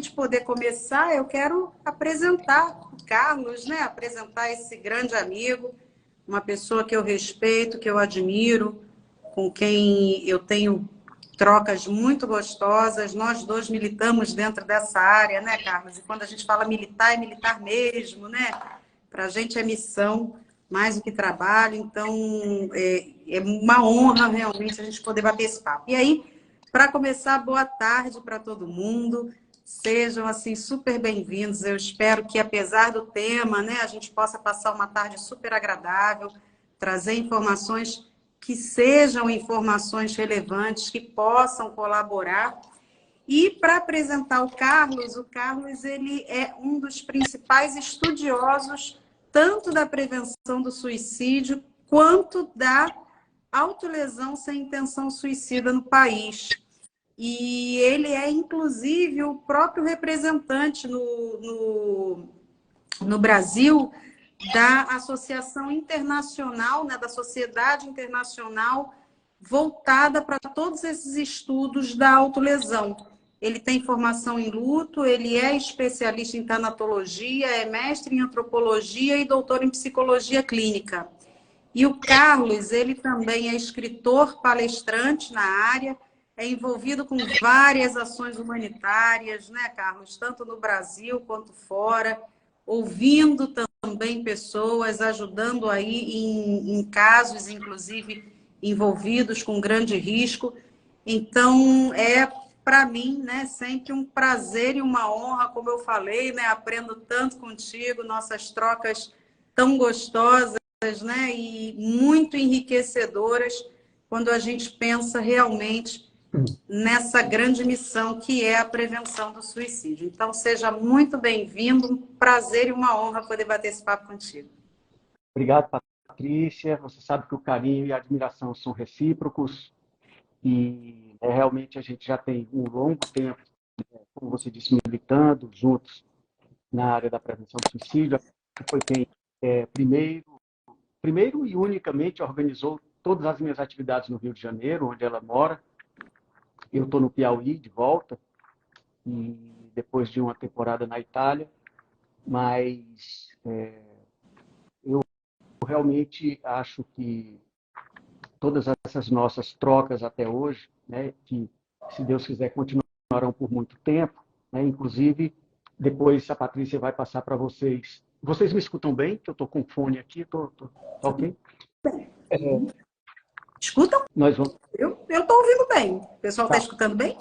gente poder começar, eu quero apresentar o Carlos, né? Apresentar esse grande amigo, uma pessoa que eu respeito, que eu admiro, com quem eu tenho trocas muito gostosas. Nós dois militamos dentro dessa área, né, Carlos? E quando a gente fala militar, é militar mesmo, né? Para a gente é missão mais do que trabalho. Então, é uma honra realmente a gente poder bater esse papo. E aí, para começar, boa tarde para todo mundo. Sejam, assim, super bem-vindos. Eu espero que, apesar do tema, né, a gente possa passar uma tarde super agradável, trazer informações que sejam informações relevantes, que possam colaborar. E para apresentar o Carlos ele é um dos principais estudiosos tanto da prevenção do suicídio quanto da autolesão sem intenção suicida no país. E ele é, inclusive, o próprio representante no Brasil da Associação Internacional, né, da Sociedade Internacional voltada para todos esses estudos da autolesão. Ele tem formação em luto, ele é especialista em tanatologia, é mestre em antropologia e doutor em psicologia clínica. E o Carlos, ele também é escritor, palestrante na área, é envolvido com várias ações humanitárias, né, Carlos? Tanto no Brasil quanto fora, ouvindo também pessoas, ajudando aí em casos, inclusive, envolvidos com grande risco. Então, para mim, né, sempre um prazer e uma honra, como eu falei, né, aprendo tanto contigo, nossas trocas tão gostosas, né, e muito enriquecedoras quando a gente pensa realmente nessa grande missão que é a prevenção do suicídio. Então, seja muito bem-vindo, um prazer e uma honra poder bater esse papo contigo. Obrigado, Patrícia. Você sabe que o carinho e a admiração são recíprocos e realmente a gente já tem um longo tempo, como você disse, militando juntos na área da prevenção do suicídio. Foi quem primeiro e unicamente organizou todas as minhas atividades no Rio de Janeiro, onde ela mora. Eu estou no Piauí de volta, e depois de uma temporada na Itália, mas eu realmente acho que todas essas nossas trocas até hoje, né, que, se Deus quiser, continuarão por muito tempo, né, inclusive, depois a Patrícia vai passar para vocês. Vocês me escutam bem? Que eu estou com fone aqui, tô ok? Escutam? Nós vamos, Eu estou ouvindo bem. O pessoal está escutando bem?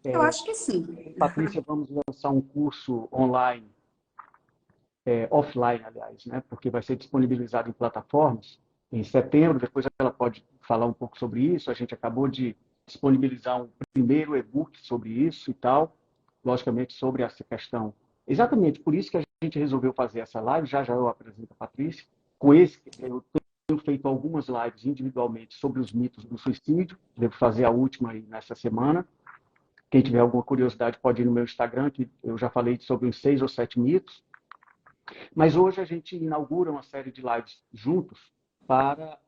Eu acho que sim. Patrícia, vamos lançar um curso online, offline, aliás, né, porque vai ser disponibilizado em plataformas em setembro. Depois ela pode falar um pouco sobre isso. A gente acabou de disponibilizar um primeiro e-book sobre isso e tal, logicamente sobre essa questão. Exatamente por isso que a gente resolveu fazer essa live. Já já eu apresento a Patrícia. Eu tenho feito algumas lives individualmente sobre os mitos do suicídio. Devo fazer a última aí nessa semana. Quem tiver alguma curiosidade pode ir no meu Instagram, que eu já falei sobre uns 6 ou 7 mitos. Mas hoje a gente inaugura uma série de lives juntos para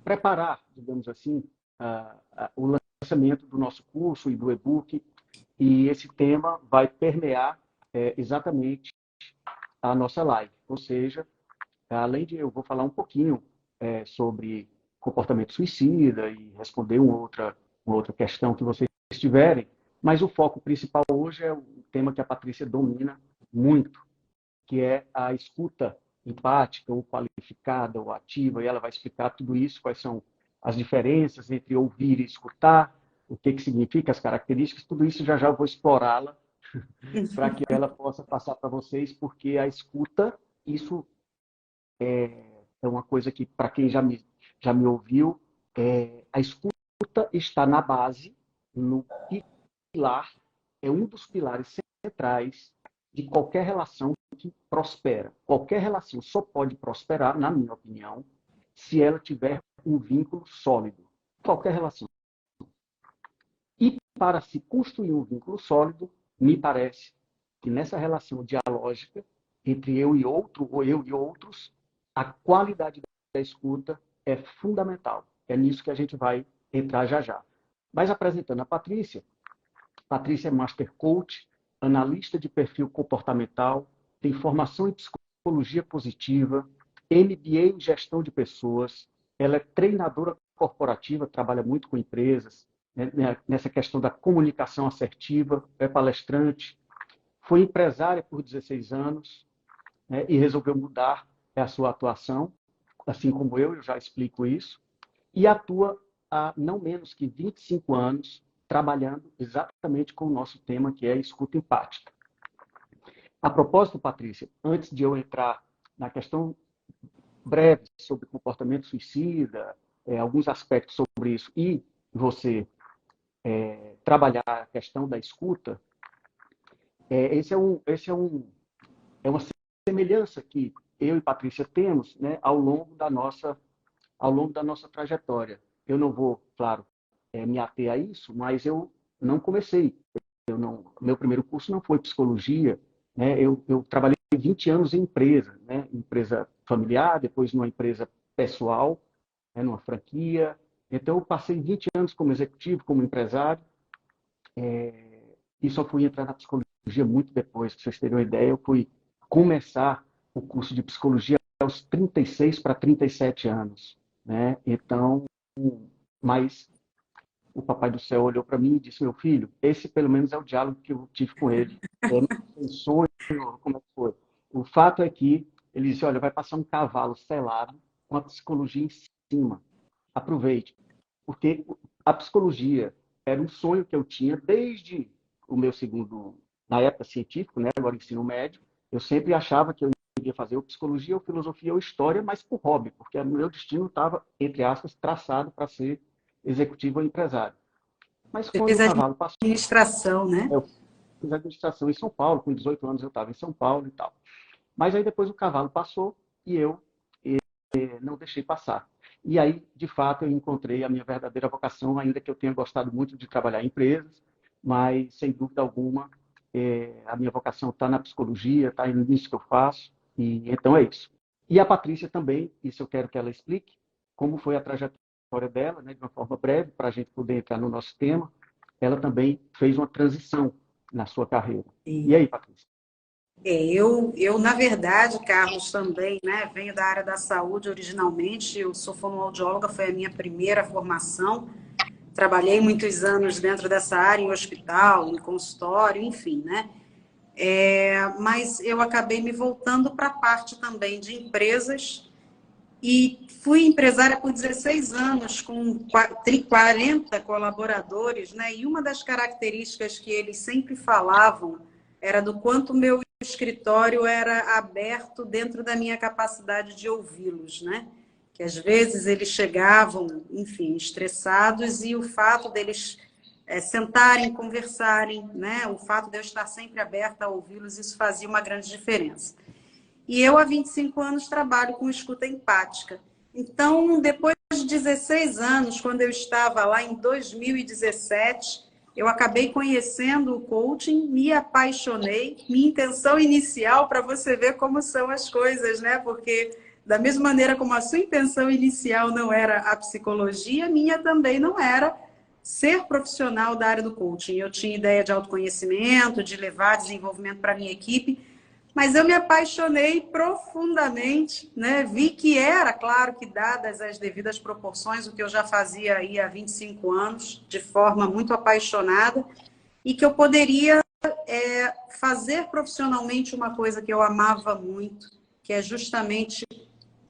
preparar, digamos assim, o lançamento do nosso curso e do e-book. E esse tema vai permear exatamente a nossa live. Ou seja, além de eu vou falar um pouquinho sobre comportamento suicida e responder uma outra questão que vocês tiverem, mas o foco principal hoje é o tema que a Patrícia domina muito, que é a escuta empática, ou qualificada, ou ativa, e ela vai explicar tudo isso, quais são as diferenças entre ouvir e escutar, o que significa, as características, tudo isso já eu vou explorá-la para que ela possa passar para vocês, porque a escuta, isso é uma coisa que, para quem já me ouviu, a escuta está na base, no pilar, é um dos pilares centrais de qualquer relação que prospera. Qualquer relação só pode prosperar, na minha opinião, se ela tiver um vínculo sólido. Qualquer relação. E para se construir um vínculo sólido, me parece que nessa relação dialógica entre eu e outro, ou eu e outros, a qualidade da escuta é fundamental. É nisso que a gente vai entrar já já. Mas apresentando a Patrícia, Patrícia é Master Coach, analista de perfil comportamental, tem formação em psicologia positiva, MBA em gestão de pessoas, ela é treinadora corporativa, trabalha muito com empresas, né, nessa questão da comunicação assertiva, é palestrante, foi empresária por 16 anos, né, e resolveu mudar a sua atuação, assim como eu já explico isso, e atua há não menos que 25 anos trabalhando exatamente com o nosso tema, que é a escuta empática. A propósito, Patrícia, antes de eu entrar na questão breve sobre comportamento suicida, alguns aspectos sobre isso, e você trabalhar a questão da escuta, é uma semelhança que eu e Patrícia temos, né, ao longo da nossa trajetória. Eu não vou, claro, me ater a isso, mas eu não comecei. Meu primeiro curso não foi psicologia, né? Eu trabalhei 20 anos em empresa, né? Empresa familiar, depois numa empresa pessoal, né? Numa franquia. Então, eu passei 20 anos como executivo, como empresário, e só fui entrar na psicologia muito depois. Para vocês terem uma ideia, eu fui começar o curso de psicologia aos 36 para 37 anos, né? Então, mas o Papai do Céu olhou para mim e disse: meu filho, esse pelo menos é o diálogo que eu tive com ele. Eu não sei sonho, como é que foi. O fato é que ele disse: olha, vai passar um cavalo selado com a psicologia em cima. Aproveite. Porque a psicologia era um sonho que eu tinha desde o meu segundo, na época científico, né? Agora ensino médio. Eu sempre achava que eu ia fazer ou psicologia, ou filosofia, ou história, mas por hobby, porque o meu destino estava, entre aspas, traçado para ser executivo ou empresário. Mas Você quando fez o cavalo passou, administração, né? eu fiz administração em São Paulo, com 18 anos eu estava em São Paulo e tal. Mas aí depois o cavalo passou e eu não deixei passar. E aí, de fato, eu encontrei a minha verdadeira vocação, ainda que eu tenha gostado muito de trabalhar em empresas, mas, sem dúvida alguma, a minha vocação está na psicologia, está nisso que eu faço, e então é isso. E a Patrícia também, isso eu quero que ela explique, como foi a trajetória dela, né, de uma forma breve, para a gente poder entrar no nosso tema. Ela também fez uma transição na sua carreira. E aí, Patrícia? Na verdade, Carlos, também, né, venho da área da saúde originalmente, eu sou fonoaudióloga, foi a minha primeira formação, trabalhei muitos anos dentro dessa área, em hospital, em consultório, enfim, né, mas eu acabei me voltando para a parte também de empresas e fui empresária por 16 anos, com 40 colaboradores, né? E uma das características que eles sempre falavam era do quanto o meu escritório era aberto dentro da minha capacidade de ouvi-los, né? Que às vezes eles chegavam, enfim, estressados e o fato deles sentarem, conversarem, né? O fato de eu estar sempre aberta a ouvi-los, isso fazia uma grande diferença. E eu, há 25 anos, trabalho com escuta empática. Então, depois de 16 anos, quando eu estava lá em 2017, eu acabei conhecendo o coaching, me apaixonei. Minha intenção inicial, para você ver como são as coisas, né? Porque, da mesma maneira como a sua intenção inicial não era a psicologia, minha também não era ser profissional da área do coaching. Eu tinha ideia de autoconhecimento, de levar desenvolvimento para a minha equipe, mas eu me apaixonei profundamente, né? Vi que era, claro que dadas as devidas proporções, o que eu já fazia aí há 25 anos, de forma muito apaixonada, e que eu poderia fazer profissionalmente uma coisa que eu amava muito, que é justamente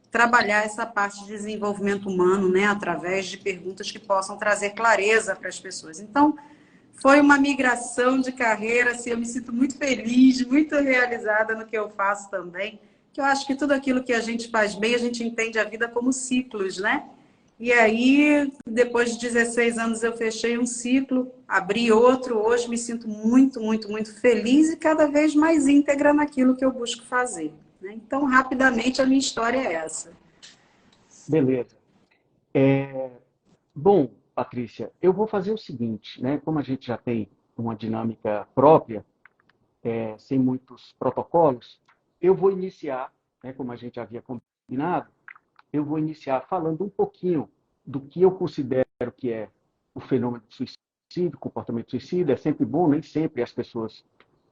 trabalhar essa parte de desenvolvimento humano, né? Através de perguntas que possam trazer clareza para as pessoas. Então, foi uma migração de carreira, assim, eu me sinto muito feliz, muito realizada no que eu faço também, que eu acho que tudo aquilo que a gente faz bem, a gente entende a vida como ciclos, né? E aí, depois de 16 anos, eu fechei um ciclo, abri outro, hoje me sinto muito, muito, muito feliz e cada vez mais íntegra naquilo que eu busco fazer, né? Então, rapidamente, a minha história é essa. Beleza. Bom, Patrícia, eu vou fazer o seguinte, né? Como a gente já tem uma dinâmica própria, sem muitos protocolos, eu vou iniciar, né, como a gente havia combinado, eu vou iniciar falando um pouquinho do que eu considero que é o fenômeno do suicídio, comportamento suicida, é sempre bom, nem sempre as pessoas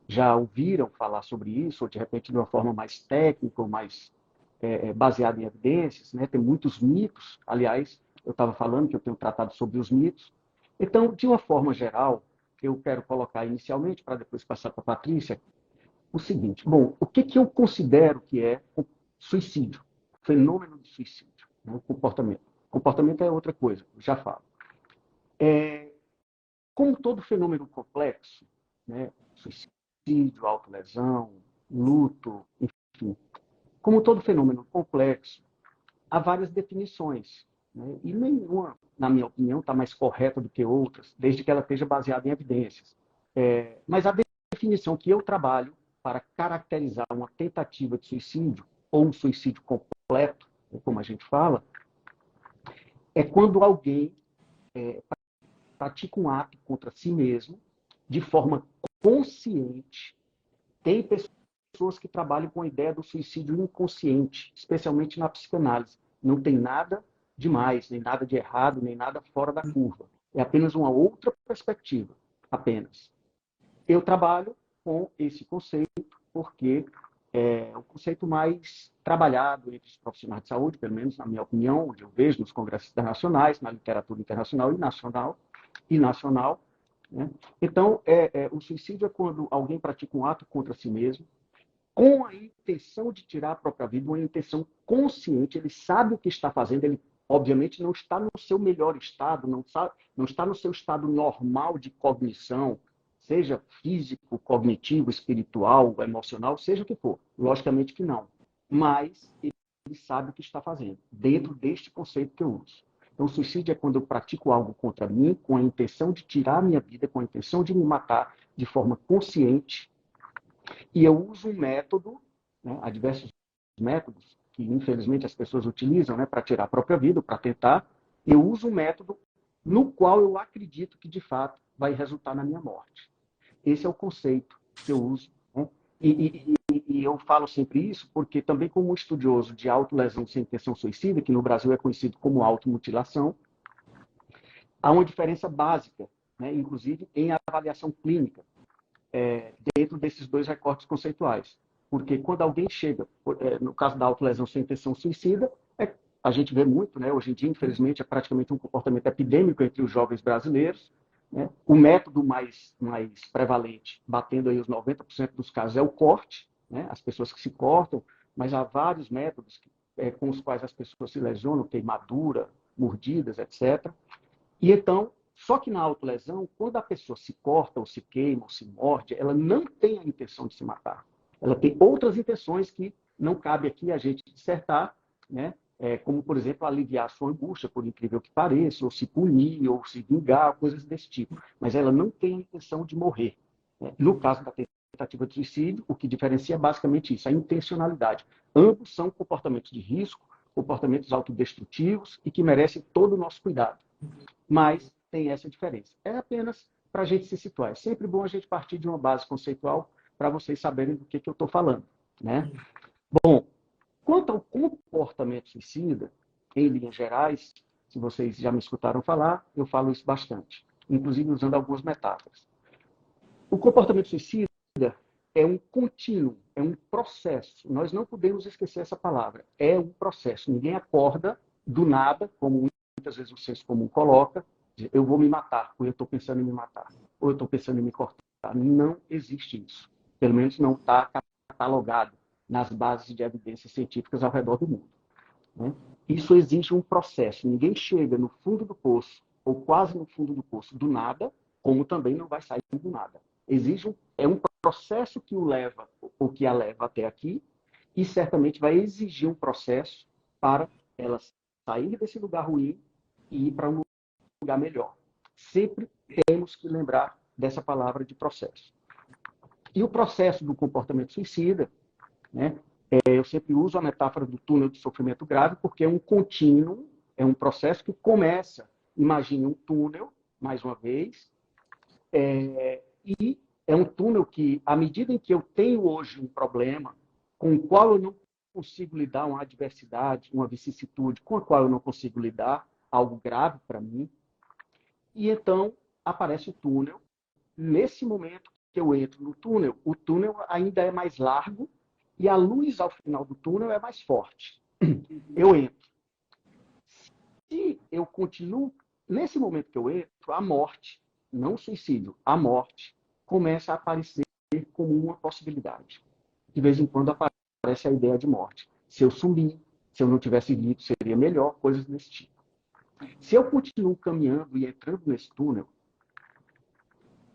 já ouviram falar sobre isso, ou de repente de uma forma mais técnica, ou mais baseada em evidências, né? Tem muitos mitos, aliás, eu estava falando que eu tenho tratado sobre os mitos. Então, de uma forma geral, eu quero colocar inicialmente, para depois passar para a Patrícia, o seguinte: bom, o que, que eu considero que é o suicídio, o fenômeno de suicídio, né? O comportamento. Comportamento é outra coisa, já falo. Como todo fenômeno complexo, né? Suicídio, autolesão, luto, enfim, como todo fenômeno complexo, há várias definições, né? E nenhuma, na minha opinião, está mais correta do que outras, desde que ela esteja baseada em evidências. Mas a definição que eu trabalho para caracterizar uma tentativa de suicídio, ou um suicídio completo, como a gente fala, é quando alguém pratica um ato contra si mesmo de forma consciente. Tem pessoas que trabalham com a ideia do suicídio inconsciente, especialmente na psicanálise. Não tem nada demais, nem nada de errado, nem nada fora da curva. É apenas uma outra perspectiva, apenas. Eu trabalho com esse conceito porque é o conceito mais trabalhado entre os profissionais de saúde, pelo menos na minha opinião, onde eu vejo nos congressos internacionais, na literatura internacional e nacional, né? Então, o suicídio é quando alguém pratica um ato contra si mesmo, com a intenção de tirar a própria vida, uma intenção consciente, ele sabe o que está fazendo, ele obviamente não está no seu melhor estado, não está no seu estado normal de cognição, seja físico, cognitivo, espiritual, emocional, seja o que for. Logicamente que não. Mas ele sabe o que está fazendo, dentro deste conceito que eu uso. Então, o suicídio é quando eu pratico algo contra mim, com a intenção de tirar a minha vida, com a intenção de me matar de forma consciente. E eu uso um método, né, há diversos métodos que, infelizmente, as pessoas utilizam, né, para tirar a própria vida, para tentar. Eu uso um método no qual eu acredito que, de fato, vai resultar na minha morte. Esse é o conceito que eu uso. Né? E eu falo sempre isso porque, também como estudioso de autolesão sem intenção suicida, que no Brasil é conhecido como automutilação, há uma diferença básica, né, inclusive em avaliação clínica, dentro desses dois recortes conceituais. Porque quando alguém chega, no caso da autolesão sem intenção suicida, a gente vê muito, né? Hoje em dia, infelizmente, é praticamente um comportamento epidêmico entre os jovens brasileiros. Né? O método mais prevalente, batendo aí os 90% dos casos, é o corte, né? As pessoas que se cortam, mas há vários métodos com os quais as pessoas se lesionam, queimadura, mordidas, etc. E então, só que na autolesão, quando a pessoa se corta, ou se queima, ou se morde, ela não tem a intenção de se matar. Ela tem outras intenções que não cabe aqui a gente dissertar, né? Como, por exemplo, aliviar a sua angústia, por incrível que pareça, ou se punir, ou se vingar, coisas desse tipo. Mas ela não tem a intenção de morrer. Né? No caso da tentativa de suicídio, o que diferencia é basicamente isso, a intencionalidade. Ambos são comportamentos de risco, comportamentos autodestrutivos e que merecem todo o nosso cuidado. Mas tem essa diferença. É apenas para a gente se situar. É sempre bom a gente partir de uma base conceitual para vocês saberem do que eu estou falando. Né? Bom, quanto ao comportamento suicida, em linhas gerais, se vocês já me escutaram falar, eu falo isso bastante, inclusive usando algumas metáforas. O comportamento suicida é um contínuo, é um processo. Nós não podemos esquecer essa palavra. É um processo. Ninguém acorda do nada, como muitas vezes o senso comum coloca, eu vou me matar, ou eu estou pensando em me matar, ou eu estou pensando em me cortar. Não existe isso. Pelo menos não está catalogado nas bases de evidências científicas ao redor do mundo. Né? Isso exige um processo. Ninguém chega no fundo do poço, ou quase no fundo do poço, do nada, como também não vai sair do nada. É um processo que o leva, ou que a leva até aqui, e certamente vai exigir um processo para ela sair desse lugar ruim e ir para um lugar melhor. Sempre temos que lembrar dessa palavra de processo. E o processo do comportamento suicida, né, eu sempre uso a metáfora do túnel de sofrimento grave, porque é um contínuo, é um processo que começa, imagine um túnel, mais uma vez, e é um túnel que, à medida em que eu tenho hoje um problema com o qual eu não consigo lidar, uma adversidade, uma vicissitude com a qual eu não consigo lidar, algo grave para mim, e então, aparece o túnel. Nesse momento que eu entro no túnel, o túnel ainda é mais largo e a luz ao final do túnel é mais forte. Eu entro. Se eu continuo, nesse momento que eu entro, a morte, não o suicídio, a morte começa a aparecer como uma possibilidade. De vez em quando aparece a ideia de morte. Se eu sumir, se eu não tivesse vindo, seria melhor, coisas desse tipo. Se eu continuo caminhando e entrando nesse túnel,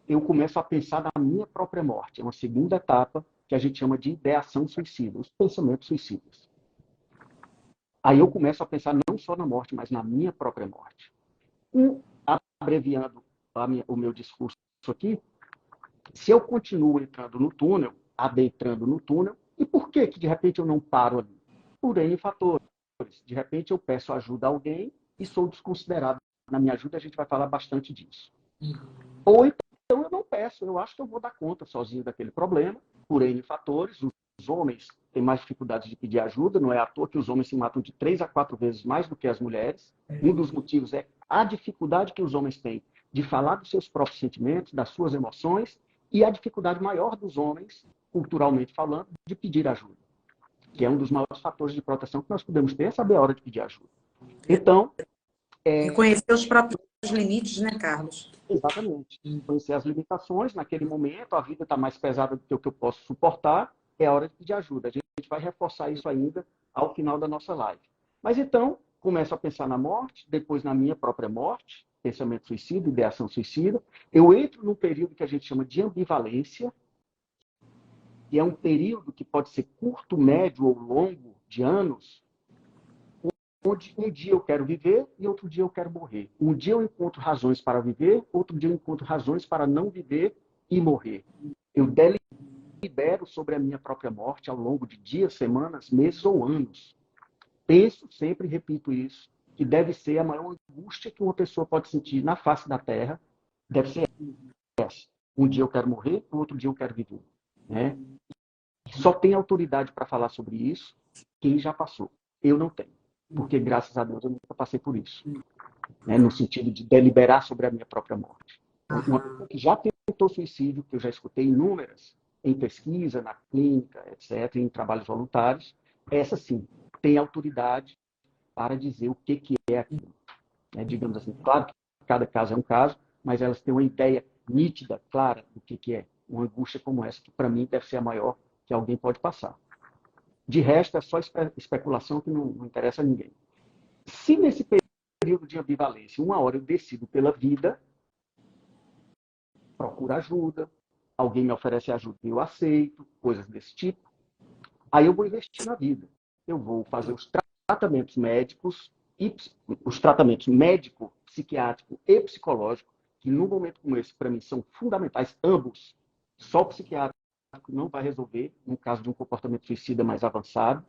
eu começo a pensar na minha própria morte. É uma segunda etapa que a gente chama de ideação suicida, os pensamentos suicidas. Aí eu começo a pensar não só na morte, mas na minha própria morte. Abreviando o meu discurso aqui, se eu continuo entrando no túnel, adentrando no túnel, e por que de repente eu não paro ali? Por N fatores. De repente eu peço ajuda a alguém e sou desconsiderado na minha ajuda, a gente vai falar bastante disso. Ou então eu não peço, eu acho que eu vou dar conta sozinho daquele problema, por N fatores. Os homens têm mais dificuldades de pedir ajuda, não é à toa que os homens se matam de 3 a 4 vezes mais do que as mulheres. Um dos motivos é a dificuldade que os homens têm de falar dos seus próprios sentimentos, das suas emoções, e a dificuldade maior dos homens, culturalmente falando, de pedir ajuda, que é um dos maiores fatores de proteção que nós podemos ter, é saber a hora de pedir ajuda. Então... reconhecer os próprios limites, né, Carlos? Exatamente. Conhecer as limitações naquele momento, a vida está mais pesada do que o que eu posso suportar, é hora de pedir ajuda. A gente vai reforçar isso ainda ao final da nossa live. Mas então, começo a pensar na morte, depois na minha própria morte, pensamento suicida, ideação suicida. Eu entro num período que a gente chama de ambivalência, que é um período que pode ser curto, médio ou longo, de anos, onde um dia eu quero viver e outro dia eu quero morrer. Um dia eu encontro razões para viver, outro dia eu encontro razões para não viver e morrer. Eu delibero sobre a minha própria morte ao longo de dias, semanas, meses ou anos. Penso sempre, repito isso, que deve ser a maior angústia que uma pessoa pode sentir na face da Terra, deve ser essa. Um dia eu quero morrer, outro dia eu quero viver. Né? Só tem autoridade para falar sobre isso quem já passou. Eu não tenho. Porque, graças a Deus, eu nunca passei por isso. Né? No sentido de deliberar sobre a minha própria morte. Uma pessoa que já tentou suicídio, que eu já escutei inúmeras, em pesquisa, na clínica, etc., em trabalhos voluntários, essa sim, tem autoridade para dizer o que é aquilo. Né? Digamos assim, claro que cada caso é um caso, mas elas têm uma ideia nítida, clara, do que é uma angústia como essa, que para mim deve ser a maior que alguém pode passar. De resto, é só especulação que não interessa a ninguém. Se nesse período de ambivalência, uma hora eu decido pela vida, procuro ajuda, alguém me oferece ajuda e eu aceito, coisas desse tipo, aí eu vou investir na vida. Eu vou fazer os tratamentos médicos, os tratamentos médico, psiquiátrico e psicológico, que num momento como esse, para mim, são fundamentais, ambos. Só o psiquiátrico não vai resolver, no caso de um comportamento suicida mais avançado,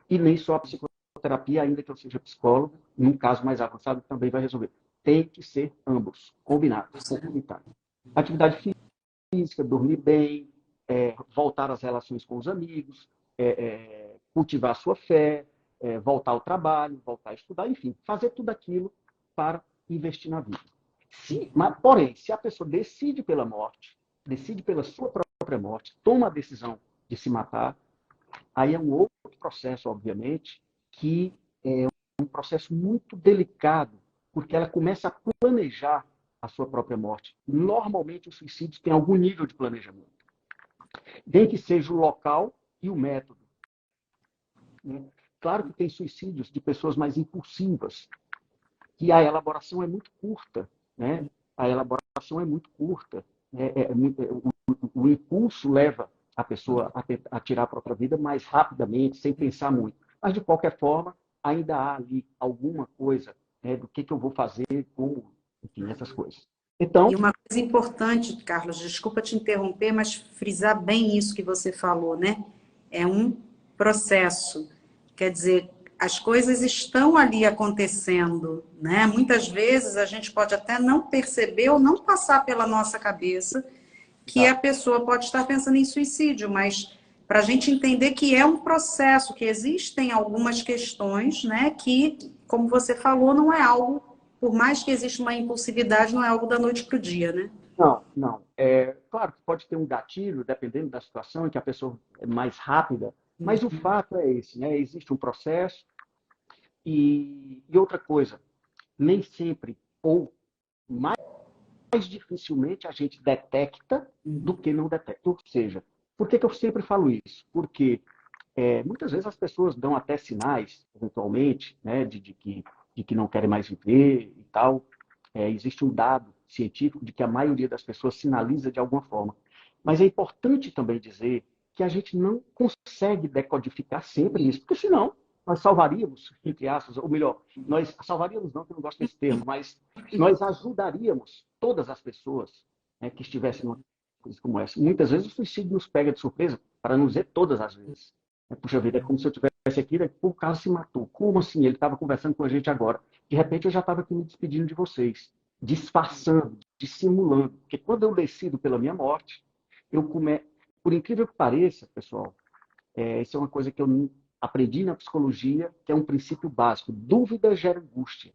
e nem só a psicoterapia, ainda que eu seja psicólogo, num caso mais avançado, também vai resolver. Tem que ser ambos, combinados, complementares. Atividade física, dormir bem, voltar às relações com os amigos, cultivar a sua fé, voltar ao trabalho, voltar a estudar, enfim, fazer tudo aquilo para investir na vida. Porém, se a pessoa decide pela morte, decide pela sua própria morte, toma a decisão de se matar, aí é um outro processo, obviamente, que é um processo muito delicado, porque ela começa a planejar a sua própria morte. Normalmente, os suicídios têm algum nível de planejamento. Nem que seja o local e o método. Claro que tem suicídios de pessoas mais impulsivas, que a elaboração é muito curta. Né? A elaboração é muito curta. O impulso leva a pessoa a tirar a própria vida mais rapidamente, sem pensar muito. Mas, de qualquer forma, ainda há ali alguma coisa do que eu vou fazer, como, enfim, essas coisas. Então, e uma coisa importante, Carlos, desculpa te interromper, mas frisar bem isso que você falou, né? É um processo. Quer dizer, as coisas estão ali acontecendo, né? Muitas vezes a gente pode até não perceber ou não passar pela nossa cabeça que a pessoa pode estar pensando em suicídio, mas para a gente entender que é um processo, que existem algumas questões, né? Que, como você falou, não é algo por mais que exista uma impulsividade, não é algo da noite para o dia, né? Não, não. Claro que pode ter um gatilho, dependendo da situação, em que a pessoa é mais rápida, mas o fato é esse, né? Existe um processo e outra coisa, nem sempre ou mais dificilmente a gente detecta do que não detecta. Ou seja, por que eu sempre falo isso? Porque muitas vezes as pessoas dão até sinais, eventualmente, né, de que não querem mais viver e tal. Existe um dado científico de que a maioria das pessoas sinaliza de alguma forma. Mas é importante também dizer que a gente não consegue decodificar sempre isso, porque senão nós salvaríamos, entre aspas, ou melhor, nós salvaríamos não, que eu não gosto desse termo, mas nós ajudaríamos todas as pessoas, né, que estivessem numa coisa como essa. Muitas vezes o suicídio nos pega de surpresa, para não dizer todas as vezes. Puxa vida, é como se eu tivesse aqui, né? O cara se matou. Como assim? Ele estava conversando com a gente agora. De repente eu já estava aqui me despedindo de vocês, disfarçando, dissimulando. Porque quando eu decido pela minha morte, por incrível que pareça, pessoal, isso é uma coisa que eu aprendi na psicologia, que é um princípio básico. Dúvida gera angústia.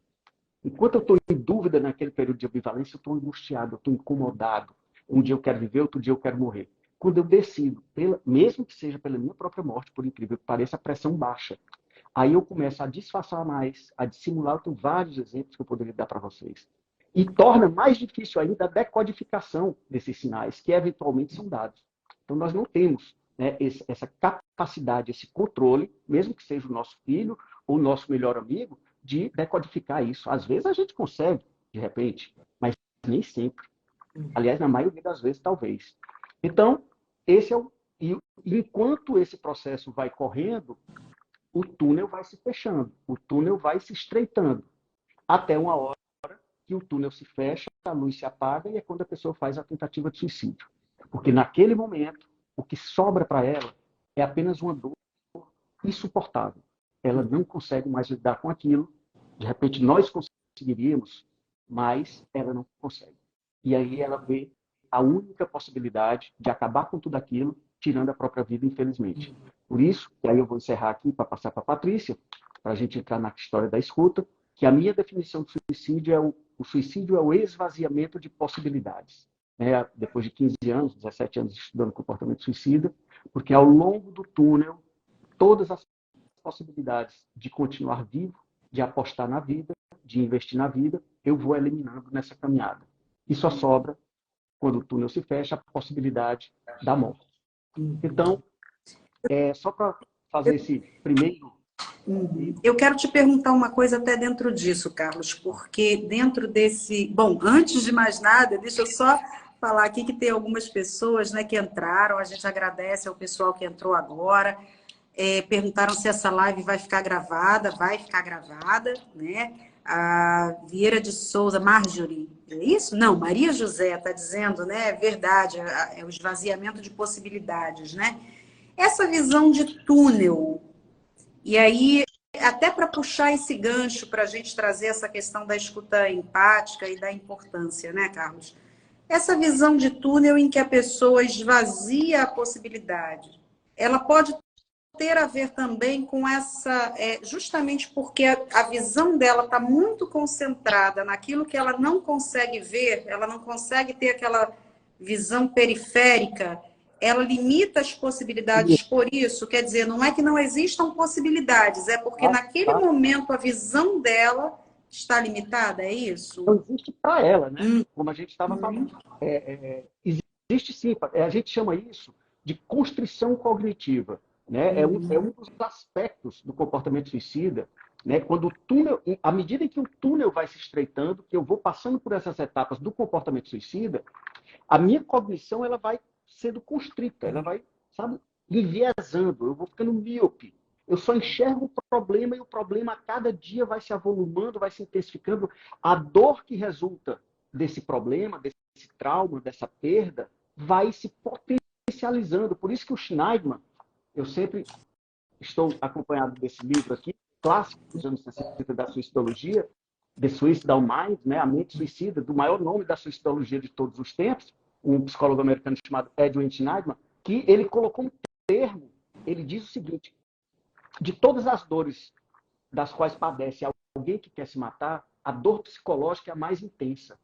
Enquanto eu estou em dúvida naquele período de ambivalência, eu estou angustiado, eu estou incomodado. Um dia eu quero viver, outro dia eu quero morrer. Quando eu decido, mesmo que seja pela minha própria morte, por incrível que pareça, a pressão baixa. Aí eu começo a disfarçar mais, a dissimular. Eu tenho vários exemplos que eu poderia dar para vocês. E torna mais difícil ainda a decodificação desses sinais, que eventualmente são dados. Então nós não temos, né, essa capacidade, esse controle, mesmo que seja o nosso filho ou o nosso melhor amigo, de decodificar isso. Às vezes a gente consegue, de repente, mas nem sempre. Aliás, na maioria das vezes, talvez. Então, esse é o. E enquanto esse processo vai correndo, o túnel vai se fechando, o túnel vai se estreitando, até uma hora que o túnel se fecha, a luz se apaga e é quando a pessoa faz a tentativa de suicídio. Porque naquele momento, o que sobra para ela é apenas uma dor insuportável. Ela não consegue mais lidar com aquilo. De repente, nós conseguiríamos, mas ela não consegue. E aí ela vê a única possibilidade de acabar com tudo aquilo, tirando a própria vida, infelizmente. Por isso, e aí eu vou encerrar aqui para passar para a Patrícia, para a gente entrar na história da escuta, que a minha definição de suicídio o suicídio é o esvaziamento de possibilidades. Depois de 15 anos, 17 anos estudando comportamento suicida, porque ao longo do túnel, todas as possibilidades de continuar vivo, de apostar na vida, de investir na vida, eu vou eliminando nessa caminhada. E só sobra, quando o túnel se fecha, a possibilidade da morte. Então, só para fazer esse primeiro... Eu quero te perguntar uma coisa até dentro disso, Carlos, porque dentro desse... Bom, antes de mais nada, deixa eu só falar aqui que tem algumas pessoas, né, que entraram, a gente agradece ao pessoal que entrou agora, perguntaram se essa live vai ficar gravada, né? A Vieira de Souza, Marjorie, é isso? Não, Maria José está dizendo, né? É verdade, é o esvaziamento de possibilidades, né? Essa visão de túnel, e aí, até para puxar esse gancho, para a gente trazer essa questão da escuta empática e da importância, né, Carlos? Essa visão de túnel em que a pessoa esvazia a possibilidade, ela pode ter a ver também com essa, justamente porque a visão dela está muito concentrada naquilo que ela não consegue ver, ela não consegue ter aquela visão periférica, ela limita as possibilidades por isso, quer dizer, não é que não existam possibilidades, é porque naquele momento a visão dela está limitada, é isso? Não existe para ela, né? Como a gente estava falando. Existe sim, a gente chama isso de constrição cognitiva. Né? É um dos aspectos do comportamento suicida, né? Quando o túnel, à medida que o túnel vai se estreitando, que eu vou passando por essas etapas do comportamento suicida, a minha cognição ela vai sendo constrita, ela vai, sabe, enviesando, eu vou ficando míope. Eu só enxergo o problema e o problema a cada dia vai se avolumando, vai se intensificando. A dor que resulta desse problema, desse trauma, dessa perda, vai se potencializando. Por isso que o Schneidman, eu sempre estou acompanhado desse livro aqui, clássico dos anos 60 da suicidologia, The Suicidal Mind, né, a mente suicida, do maior nome da suicidologia de todos os tempos, um psicólogo americano chamado Edwin Schneidman, que ele colocou um termo, ele diz o seguinte: de todas as dores das quais padece alguém que quer se matar, A dor psicológica é a mais intensa.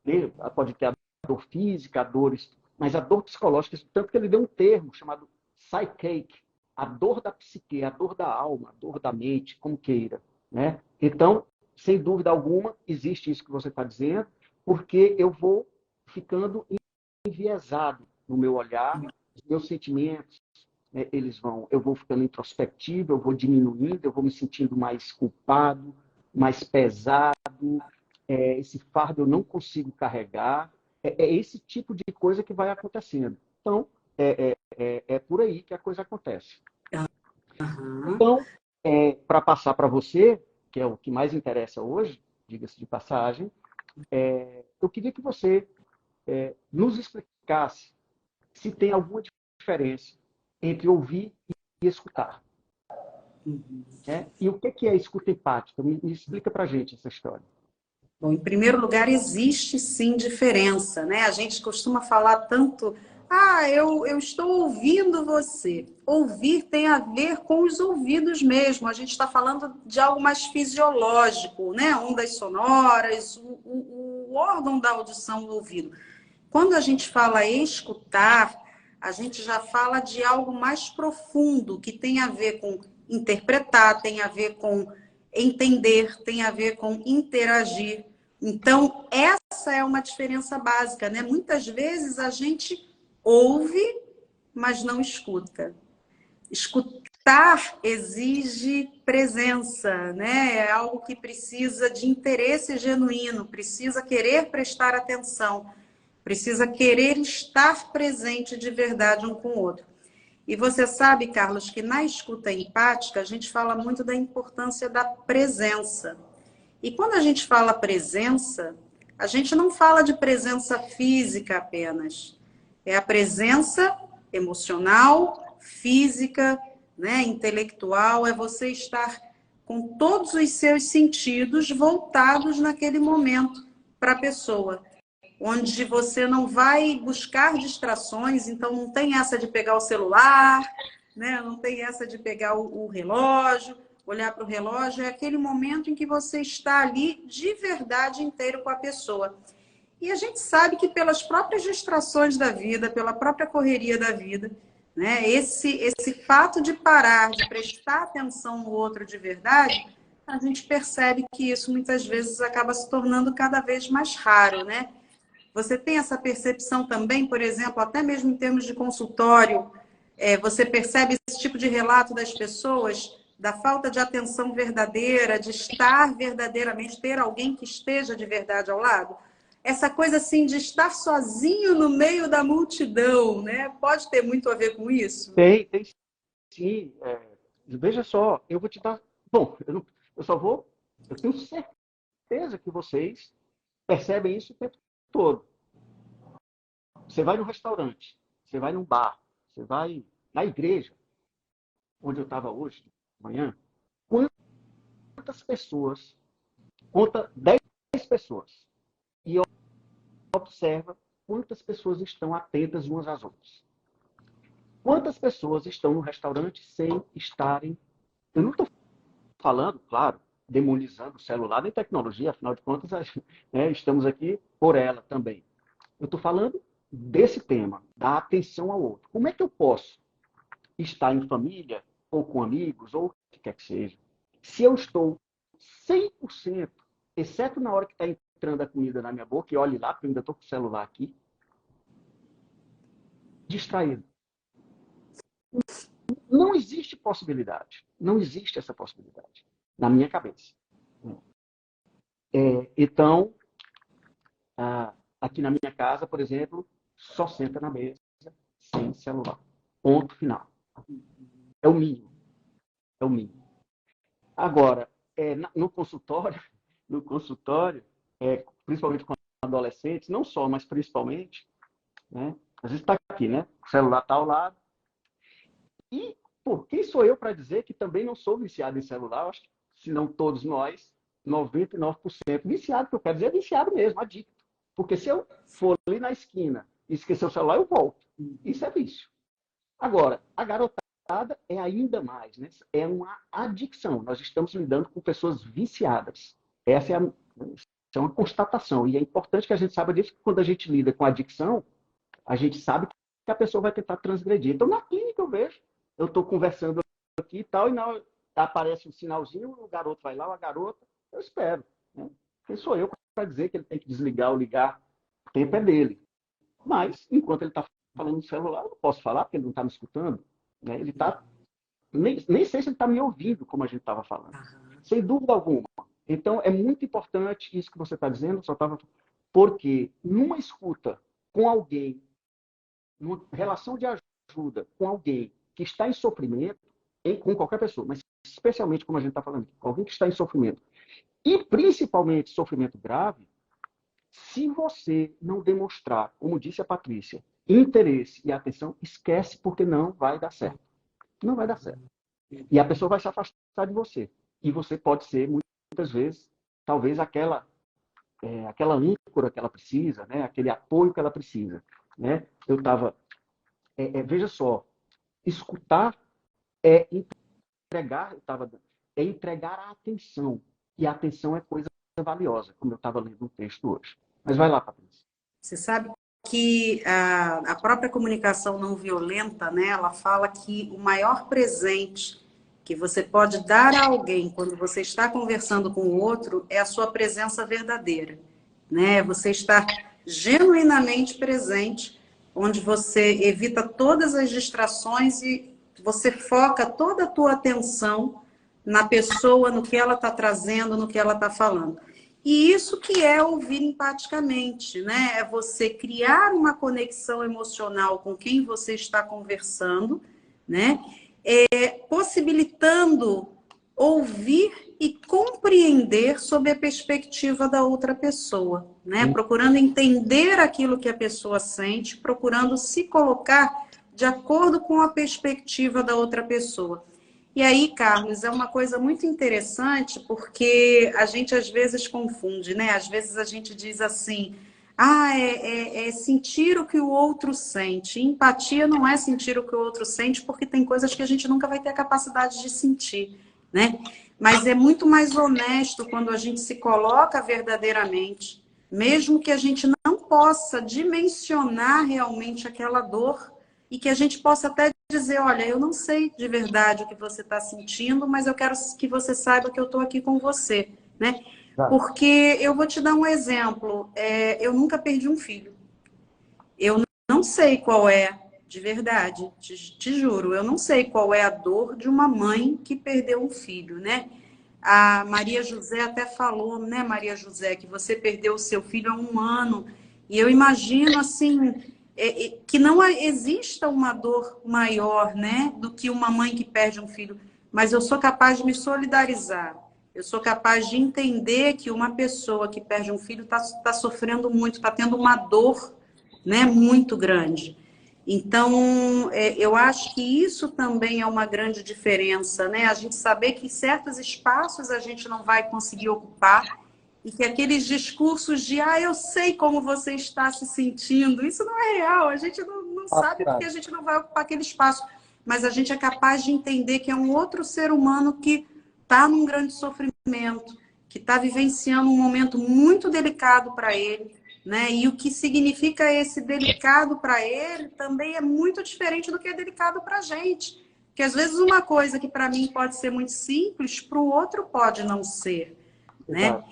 Né? Pode ter a dor física, a dores, mas a dor psicológica, tanto que ele deu um termo chamado psychic, a dor da psique, a dor da alma, a dor da mente, como queira. Né? Então, sem dúvida alguma, existe isso que você está dizendo, porque eu vou ficando enviesado no meu olhar, os meus sentimentos, né, eu vou ficando introspectivo, eu vou diminuindo, eu vou me sentindo mais culpado, mais pesado, esse fardo eu não consigo carregar, é esse tipo de coisa que vai acontecendo. Então, é por aí que a coisa acontece. Uhum. Então, para passar para você, que é o que mais interessa hoje, diga-se de passagem, eu queria que você nos explicasse se tem alguma diferença entre ouvir e escutar. Uhum. Né? E o que é a escuta empática? Me explica para a gente essa história. Bom, em primeiro lugar, existe sim diferença, né? A gente costuma falar tanto, eu estou ouvindo você. Ouvir tem a ver com os ouvidos mesmo. A gente está falando de algo mais fisiológico, né? Ondas sonoras, o órgão da audição, o ouvido. Quando a gente fala escutar, a gente já fala de algo mais profundo, que tem a ver com interpretar, tem a ver com entender, tem a ver com interagir. Então, essa é uma diferença básica, né? Muitas vezes a gente ouve, mas não escuta. Escutar exige presença, né? É algo que precisa de interesse genuíno, precisa querer prestar atenção, precisa querer estar presente de verdade um com o outro. E você sabe, Carlos, que na escuta empática a gente fala muito da importância da presença. E quando a gente fala presença, a gente não fala de presença física apenas. É a presença emocional, física, né, intelectual, é você estar com todos os seus sentidos voltados naquele momento para a pessoa, onde você não vai buscar distrações, então não tem essa de pegar o celular, né? Não tem essa de pegar o relógio, olhar para o relógio, é aquele momento em que você está ali de verdade inteiro com a pessoa. E a gente sabe que pelas próprias distrações da vida, pela própria correria da vida, né? Esse fato de parar, de prestar atenção no outro de verdade, a gente percebe que isso muitas vezes acaba se tornando cada vez mais raro, né? Você tem essa percepção também, por exemplo, até mesmo em termos de consultório, você percebe esse tipo de relato das pessoas, da falta de atenção verdadeira, de estar verdadeiramente, ter alguém que esteja de verdade ao lado? Essa coisa assim de estar sozinho no meio da multidão, né? Pode ter muito a ver com isso? Tem sim. Veja só, eu vou te dar. Bom, eu só vou. Eu tenho certeza que vocês percebem isso o tempo todo. Você vai no restaurante, você vai num bar, você vai na igreja, onde eu estava hoje, de manhã. Quantas pessoas, conta 10 pessoas, e observa quantas pessoas estão atentas umas às outras. Quantas pessoas estão no restaurante sem estarem. Eu não estou falando, claro, demonizando o celular nem tecnologia, afinal de contas, né, estamos aqui por ela também. Eu estou falando desse tema, da atenção ao outro. Como é que eu posso estar em família, ou com amigos, ou o que quer que seja, se eu estou 100%, exceto na hora que está entrando a comida na minha boca, e olhe lá, porque eu ainda estou com o celular aqui, distraído. Não existe possibilidade. Não existe essa possibilidade na minha cabeça. Então, aqui na minha casa, por exemplo, só senta na mesa sem celular. Ponto final. É o mínimo. É o mínimo. Agora, no consultório, principalmente com adolescentes, não só, mas principalmente, né? Às vezes está aqui, né? O celular está ao lado. E, pô, quem sou eu para dizer que também não sou viciado em celular? Eu acho que, se não todos nós, 99% viciado, que eu quero dizer, é viciado mesmo, adicto. Porque se eu for ali na esquina e esquecer o celular, eu volto. Isso é vício. Agora, a garotada é ainda mais, né? É uma adicção. Nós estamos lidando com pessoas viciadas. Essa é, isso é uma constatação. E é importante que a gente saiba disso, que quando a gente lida com adicção, a gente sabe que a pessoa vai tentar transgredir. Então, na clínica eu vejo, eu estou conversando aqui e tal, e na hora aparece um sinalzinho, o garoto vai lá, ou a garota, eu espero. Né? Quem sou eu para dizer que ele tem que desligar ou ligar? O tempo é dele. Mas, enquanto ele está falando no celular, eu não posso falar, porque ele não está me escutando. Né? Ele está. Nem sei se ele está me ouvindo, como a gente estava falando. Sem dúvida alguma. Então, é muito importante isso que você está dizendo, só estava. Porque numa escuta com alguém, numa relação de ajuda com alguém que está em sofrimento, com qualquer pessoa, mas especialmente, como a gente está falando, com alguém que está em sofrimento, e principalmente sofrimento grave, se você não demonstrar, como disse a Patrícia, interesse e atenção, esquece, porque não vai dar certo. Não vai dar certo. E a pessoa vai se afastar de você. E você pode ser, muitas vezes, talvez aquela âncora que ela precisa, né? Aquele apoio que ela precisa. Né? Eu estava... veja só, escutar é entregar, é entregar a atenção. E a atenção é coisa valiosa, como eu estava lendo no texto hoje. Mas vai lá, Patrícia. Você sabe que a própria comunicação não violenta, né, ela fala que o maior presente que você pode dar a alguém quando você está conversando com o outro é a sua presença verdadeira, né? Você estar genuinamente presente, onde você evita todas as distrações e você foca toda a tua atenção na pessoa, no que ela está trazendo, no que ela está falando. E isso que é ouvir empaticamente, né? É você criar uma conexão emocional com quem você está conversando, né? Possibilitando ouvir e compreender sob a perspectiva da outra pessoa, né? Procurando entender aquilo que a pessoa sente, procurando se colocar de acordo com a perspectiva da outra pessoa. E aí, Carlos, é uma coisa muito interessante, porque a gente às vezes confunde, né? Às vezes a gente diz assim, é sentir o que o outro sente. Empatia não é sentir o que o outro sente, porque tem coisas que a gente nunca vai ter a capacidade de sentir, né? Mas é muito mais honesto quando a gente se coloca verdadeiramente, mesmo que a gente não possa dimensionar realmente aquela dor, e que a gente possa até dizer, olha, eu não sei de verdade o que você está sentindo, mas eu quero que você saiba que eu estou aqui com você, né? Porque eu vou te dar um exemplo. Eu nunca perdi um filho. Eu não sei qual é, de verdade, te juro, eu não sei qual é a dor de uma mãe que perdeu um filho, né? A Maria José até falou, né, Maria José, que você perdeu o seu filho há 1 ano. E eu imagino, assim, que não exista uma dor maior, né, do que uma mãe que perde um filho. Mas eu sou capaz de me solidarizar. Eu sou capaz de entender que uma pessoa que perde um filho está sofrendo muito, está tendo uma dor, né, muito grande. Então, eu acho que isso também é uma grande diferença, né? A gente saber que certos espaços a gente não vai conseguir ocupar e que aqueles discursos de, eu sei como você está se sentindo, isso não é real, a gente não sabe porque a gente não vai ocupar aquele espaço, mas a gente é capaz de entender que é um outro ser humano que está num grande sofrimento, que está vivenciando um momento muito delicado para ele, né? E o que significa esse delicado para ele também é muito diferente do que é delicado para a gente. Porque às vezes uma coisa que para mim pode ser muito simples, para o outro pode não ser, né?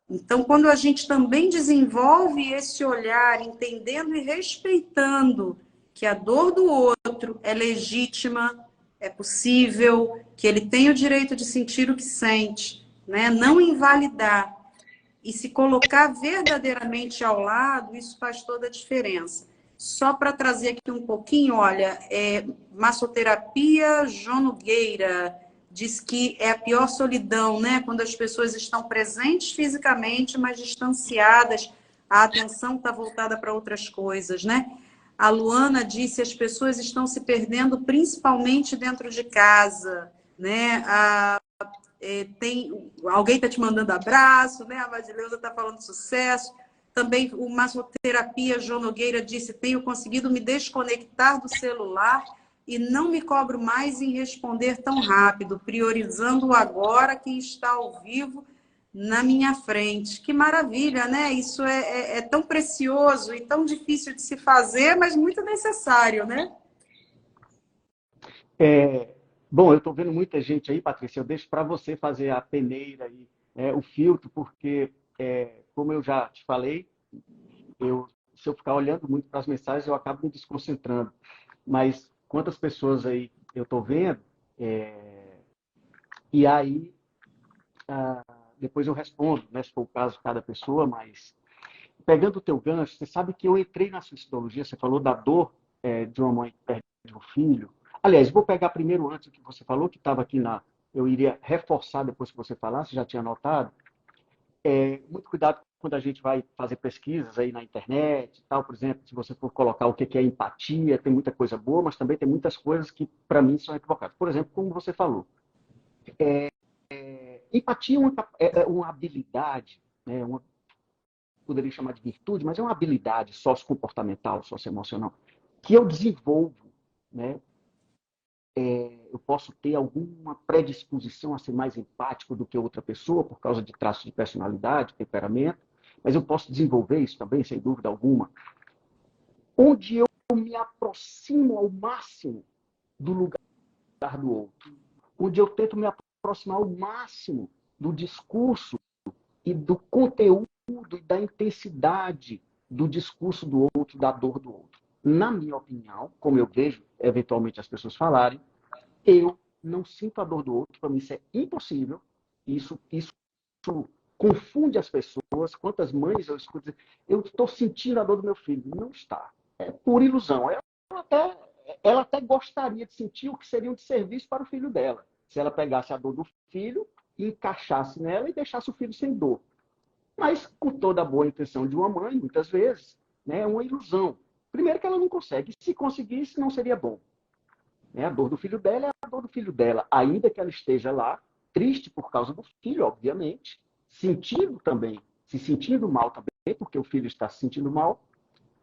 Então, quando a gente também desenvolve esse olhar, entendendo e respeitando que a dor do outro é legítima, é possível, que ele tem o direito de sentir o que sente, né? Não invalidar e se colocar verdadeiramente ao lado, isso faz toda a diferença. Só para trazer aqui um pouquinho, olha, massoterapia, João Nogueira diz que é a pior solidão, né? Quando as pessoas estão presentes fisicamente, mas distanciadas, a atenção está voltada para outras coisas, né? A Luana disse que as pessoas estão se perdendo principalmente dentro de casa, né? Alguém está te mandando abraço, né? A Madileuza está falando sucesso. Também o massoterapia, João Nogueira disse, tenho conseguido me desconectar do celular e não me cobro mais em responder tão rápido, priorizando agora quem está ao vivo na minha frente. Que maravilha, né? Isso é tão precioso e tão difícil de se fazer, mas muito necessário, né? Bom, eu estou vendo muita gente aí, Patrícia, eu deixo para você fazer a peneira e o filtro, porque, como eu já te falei, se eu ficar olhando muito para as mensagens, eu acabo me desconcentrando. Mas quantas pessoas aí eu estou vendo, e aí depois eu respondo, né, se for o caso de cada pessoa, mas pegando o teu gancho, você sabe que eu entrei na suicidologia, você falou da dor de uma mãe que perde um filho. Aliás, vou pegar primeiro antes do que você falou, que estava aqui eu iria reforçar depois que você falasse, já tinha notado. Muito cuidado quando a gente vai fazer pesquisas aí na internet e tal, por exemplo, se você for colocar o que é empatia, tem muita coisa boa, mas também tem muitas coisas que, para mim, são equivocadas. Por exemplo, como você falou, empatia é uma habilidade, né, poderia chamar de virtude, mas é uma habilidade sociocomportamental, socioemocional, que eu desenvolvo, né? Eu posso ter alguma predisposição a ser mais empático do que outra pessoa, por causa de traços de personalidade, temperamento, mas eu posso desenvolver isso também, sem dúvida alguma. Onde eu me aproximo ao máximo do lugar do outro, onde eu tento me aproximar ao máximo do discurso e do conteúdo e da intensidade do discurso do outro, da dor do outro. Na minha opinião, como eu vejo eventualmente as pessoas falarem, eu não sinto a dor do outro, para mim isso é impossível. Isso confunde as pessoas. Quantas mães eu escuto dizer, eu estou sentindo a dor do meu filho. Não está. É pura ilusão. Ela até gostaria de sentir o que seria um desserviço para o filho dela. Se ela pegasse a dor do filho e encaixasse nela e deixasse o filho sem dor. Mas, com toda a boa intenção de uma mãe, muitas vezes, né, é uma ilusão. Primeiro que ela não consegue. Se conseguisse, não seria bom. A dor do filho dela é a dor do filho dela. Ainda que ela esteja lá, triste por causa do filho, obviamente, sentindo também, se sentindo mal também, porque o filho está se sentindo mal,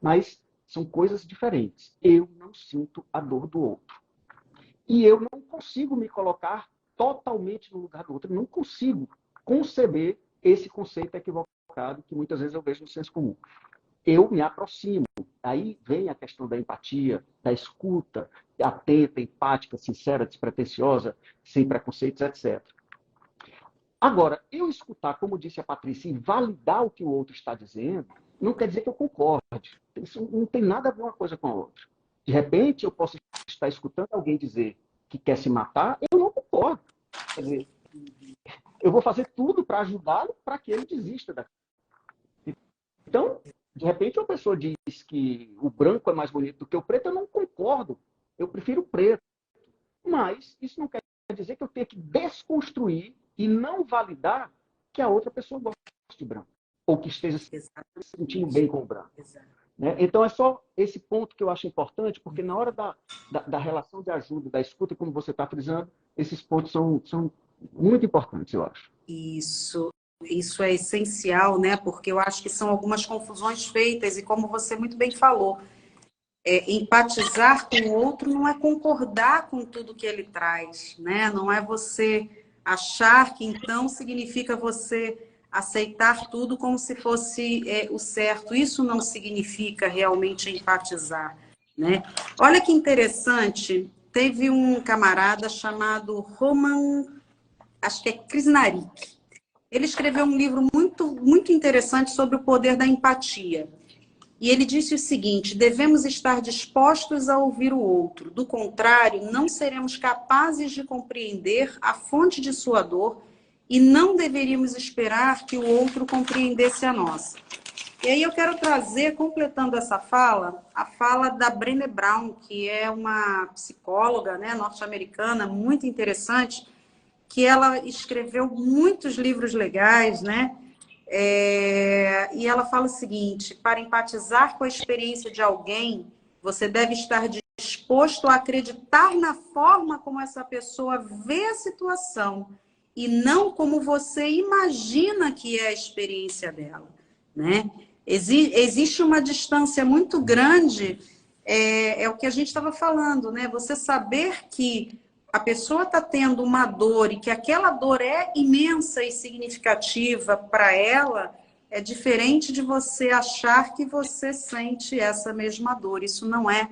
mas são coisas diferentes. Eu não sinto a dor do outro. E eu não consigo me colocar totalmente no lugar do outro. Eu não consigo conceber esse conceito equivocado que muitas vezes eu vejo no senso comum. Eu me aproximo. Aí vem a questão da empatia, da escuta, atenta, empática, sincera, despretensiosa, sem preconceitos, etc. Agora, eu escutar, como disse a Patrícia, e validar o que o outro está dizendo, não quer dizer que eu concorde. Isso não tem nada a ver uma coisa com a outra. De repente, eu posso estar escutando alguém dizer que quer se matar, eu não concordo. Quer dizer, eu vou fazer tudo para ajudá-lo para que ele desista daquilo. Então, de repente, uma pessoa diz que o branco é mais bonito do que o preto, eu não concordo. Eu prefiro o preto. Mas isso não quer dizer que eu tenha que desconstruir e não validar que a outra pessoa gosta de branco. Ou que esteja se sentindo bem com o branco. Né? Então, é só esse ponto que eu acho importante, porque na hora da relação de ajuda, da escuta, como você está frisando, esses pontos são muito importantes, eu acho. Isso é essencial, né? Porque eu acho que são algumas confusões feitas, e como você muito bem falou, empatizar com o outro não é concordar com tudo que ele traz, né? Não é você achar que então significa você aceitar tudo como se fosse o certo. Isso não significa realmente empatizar, né? Olha que interessante, teve um camarada chamado Roman, acho que é Krishnarik. Ele escreveu um livro muito, muito interessante sobre o poder da empatia. E ele disse o seguinte: devemos estar dispostos a ouvir o outro. Do contrário, não seremos capazes de compreender a fonte de sua dor e não deveríamos esperar que o outro compreendesse a nossa. E aí eu quero trazer, completando essa fala, a fala da Brené Brown, que é uma psicóloga, né, norte-americana, muito interessante, que ela escreveu muitos livros legais, né? E ela fala o seguinte: para empatizar com a experiência de alguém, você deve estar disposto a acreditar na forma como essa pessoa vê a situação e não como você imagina que é a experiência dela, né? Existe uma distância muito grande, é o que a gente estava falando, né? Você saber que a pessoa está tendo uma dor e que aquela dor é imensa e significativa para ela, é diferente de você achar que você sente essa mesma dor. Isso não é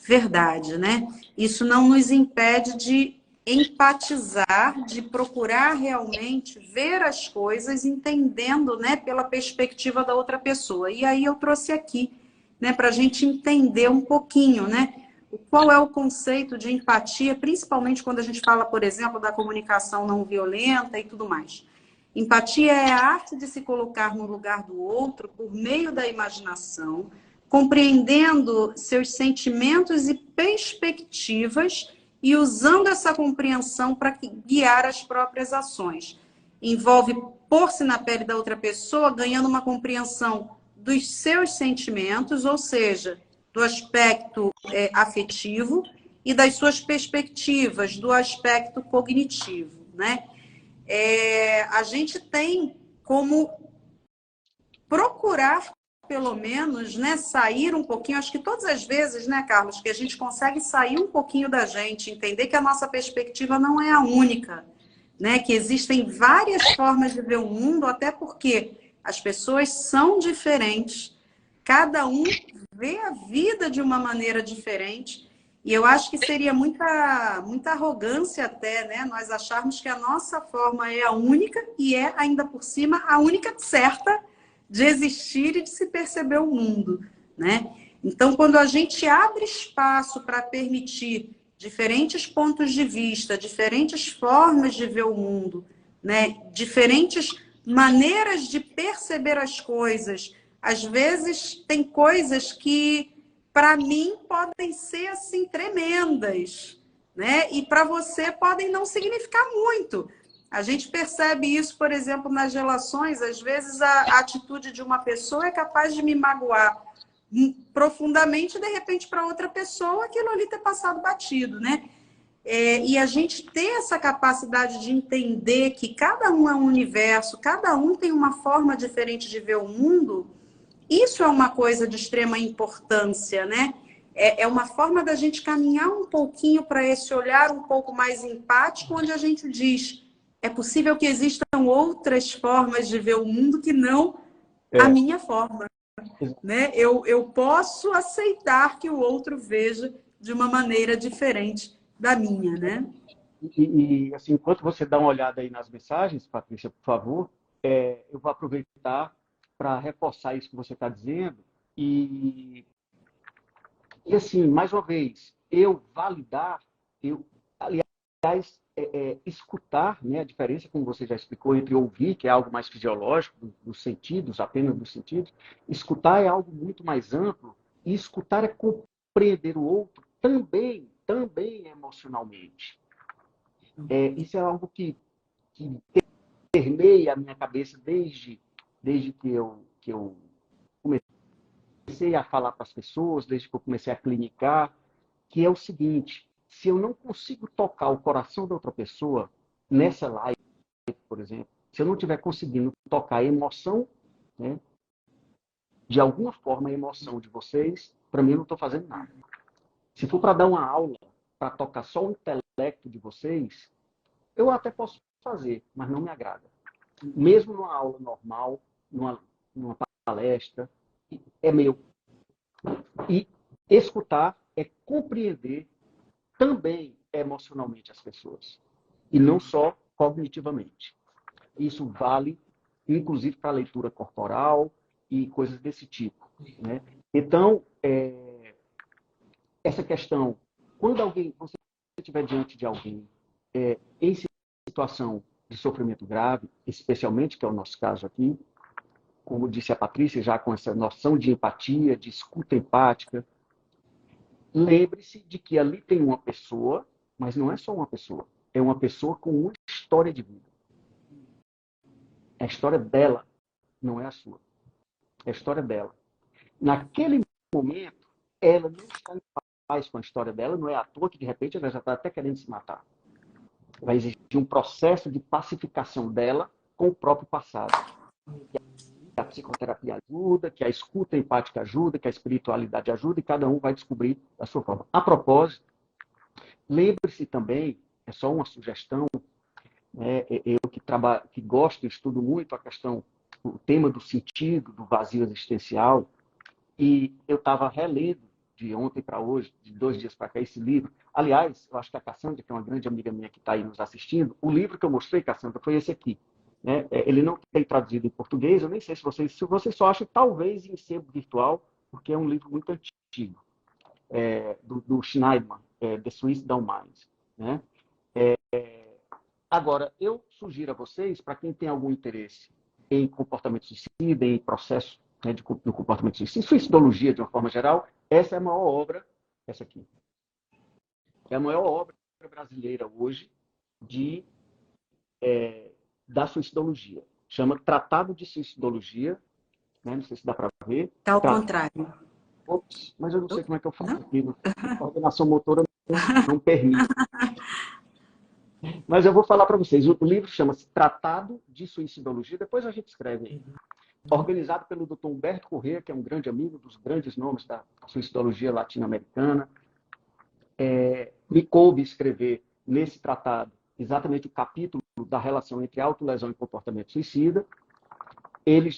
verdade, né? Isso não nos impede de empatizar, de procurar realmente ver as coisas entendendo, né, pela perspectiva da outra pessoa. E aí eu trouxe aqui, né, para a gente entender um pouquinho, né, qual é o conceito de empatia, principalmente quando a gente fala, por exemplo, da comunicação não violenta e tudo mais. Empatia é a arte de se colocar no lugar do outro por meio da imaginação, compreendendo seus sentimentos e perspectivas e usando essa compreensão para guiar as próprias ações. Envolve pôr-se na pele da outra pessoa, ganhando uma compreensão dos seus sentimentos, ou seja, do aspecto afetivo e das suas perspectivas, do aspecto cognitivo, né? A gente tem como procurar, pelo menos, né, sair um pouquinho, acho que todas as vezes, né, Carlos, que a gente consegue sair um pouquinho da gente, entender que a nossa perspectiva não é a única, né, que existem várias formas de ver o mundo, até porque as pessoas são diferentes, cada um vê a vida de uma maneira diferente, e eu acho que seria muita arrogância até, né, nós acharmos que a nossa forma é a única e é, ainda por cima, a única certa de existir e de se perceber o mundo, né? Então, quando a gente abre espaço para permitir diferentes pontos de vista, diferentes formas de ver o mundo, né? Diferentes maneiras de perceber as coisas, às vezes tem coisas que, para mim, podem ser assim tremendas, né? E para você podem não significar muito. A gente percebe isso, por exemplo, nas relações. Às vezes a atitude de uma pessoa é capaz de me magoar profundamente, e de repente para outra pessoa aquilo ali ter passado batido, né? E a gente ter essa capacidade de entender que cada um é um universo, cada um tem uma forma diferente de ver o mundo, isso é uma coisa de extrema importância, né? É uma forma da gente caminhar um pouquinho para esse olhar um pouco mais empático, onde a gente diz: é possível que existam outras formas de ver o mundo que não a É, minha forma, né? Eu posso aceitar que o outro veja de uma maneira diferente da minha, né? assim, enquanto você dá uma olhada aí nas mensagens, Patrícia, por favor, eu vou aproveitar para reforçar isso que você está dizendo e assim, mais uma vez, eu validar, aliás, escutar, né, a diferença, como você já explicou, entre ouvir, que é algo mais fisiológico, dos sentidos, apenas dos sentidos, escutar é algo muito mais amplo, e escutar é compreender o outro também emocionalmente. Isso é algo que permeia a minha cabeça desde que eu comecei a falar para as pessoas, desde que eu comecei a clinicar, que é o seguinte: se eu não consigo tocar o coração da outra pessoa nessa live, por exemplo, se eu não estiver conseguindo tocar a emoção, né, de alguma forma a emoção de vocês, para mim eu não estou fazendo nada. Se for para dar uma aula, para tocar só o intelecto de vocês, eu até posso fazer, mas não me agrada. Mesmo numa aula normal, numa palestra, é meu. E escutar é compreender também emocionalmente as pessoas. E não só cognitivamente. Isso vale, inclusive, para a leitura corporal e coisas desse tipo. Né? Então, essa questão, quando você estiver diante de alguém em situação de sofrimento grave, especialmente, que é o nosso caso aqui, como disse a Patrícia, já com essa noção de empatia, de escuta empática, lembre-se de que ali tem uma pessoa, mas não é só uma pessoa. É uma pessoa com uma história de vida. É a história dela, não é a sua. É a história dela. Naquele momento, ela não está em paz com a história dela, não é à toa que, de repente, ela já está até querendo se matar. Vai exigir um processo de pacificação dela com o próprio passado. Que a psicoterapia ajuda, que a escuta empática ajuda, que a espiritualidade ajuda, e cada um vai descobrir a sua forma. A propósito, lembre-se também, é só uma sugestão, né? Eu que gosto e estudo muito a questão, o tema do sentido, do vazio existencial, e eu estava relendo de ontem para hoje, de 2 dias para cá, esse livro. Aliás, eu acho que a Cassandra, que é uma grande amiga minha que está aí nos assistindo, o livro que eu mostrei, Cassandra, foi esse aqui. Né? Ele não tem traduzido em português, eu nem sei se vocês só acham, talvez em sebo virtual, porque é um livro muito antigo, do Schneidman, The Suicidal Mind. Né? Agora, eu sugiro a vocês, para quem tem algum interesse em comportamento suicida, em processo, né, do comportamento suicida, suicidologia de uma forma geral, essa é a maior obra, essa aqui. É a maior obra brasileira hoje da suicidologia. Chama Tratado de Suicidologia, né? Não sei se dá para ver. Está ao contrário. Ops, mas eu não sei como é que eu faço aqui. A coordenação motora não permite. Mas eu vou falar para vocês. O livro chama-se Tratado de Suicidologia, depois a gente escreve aí. Organizado pelo Dr. Humberto Corrêa, que é um grande amigo dos grandes nomes da suicidologia latino-americana. Me coube escrever nesse tratado exatamente o capítulo da relação entre autolesão e comportamento suicida. Ele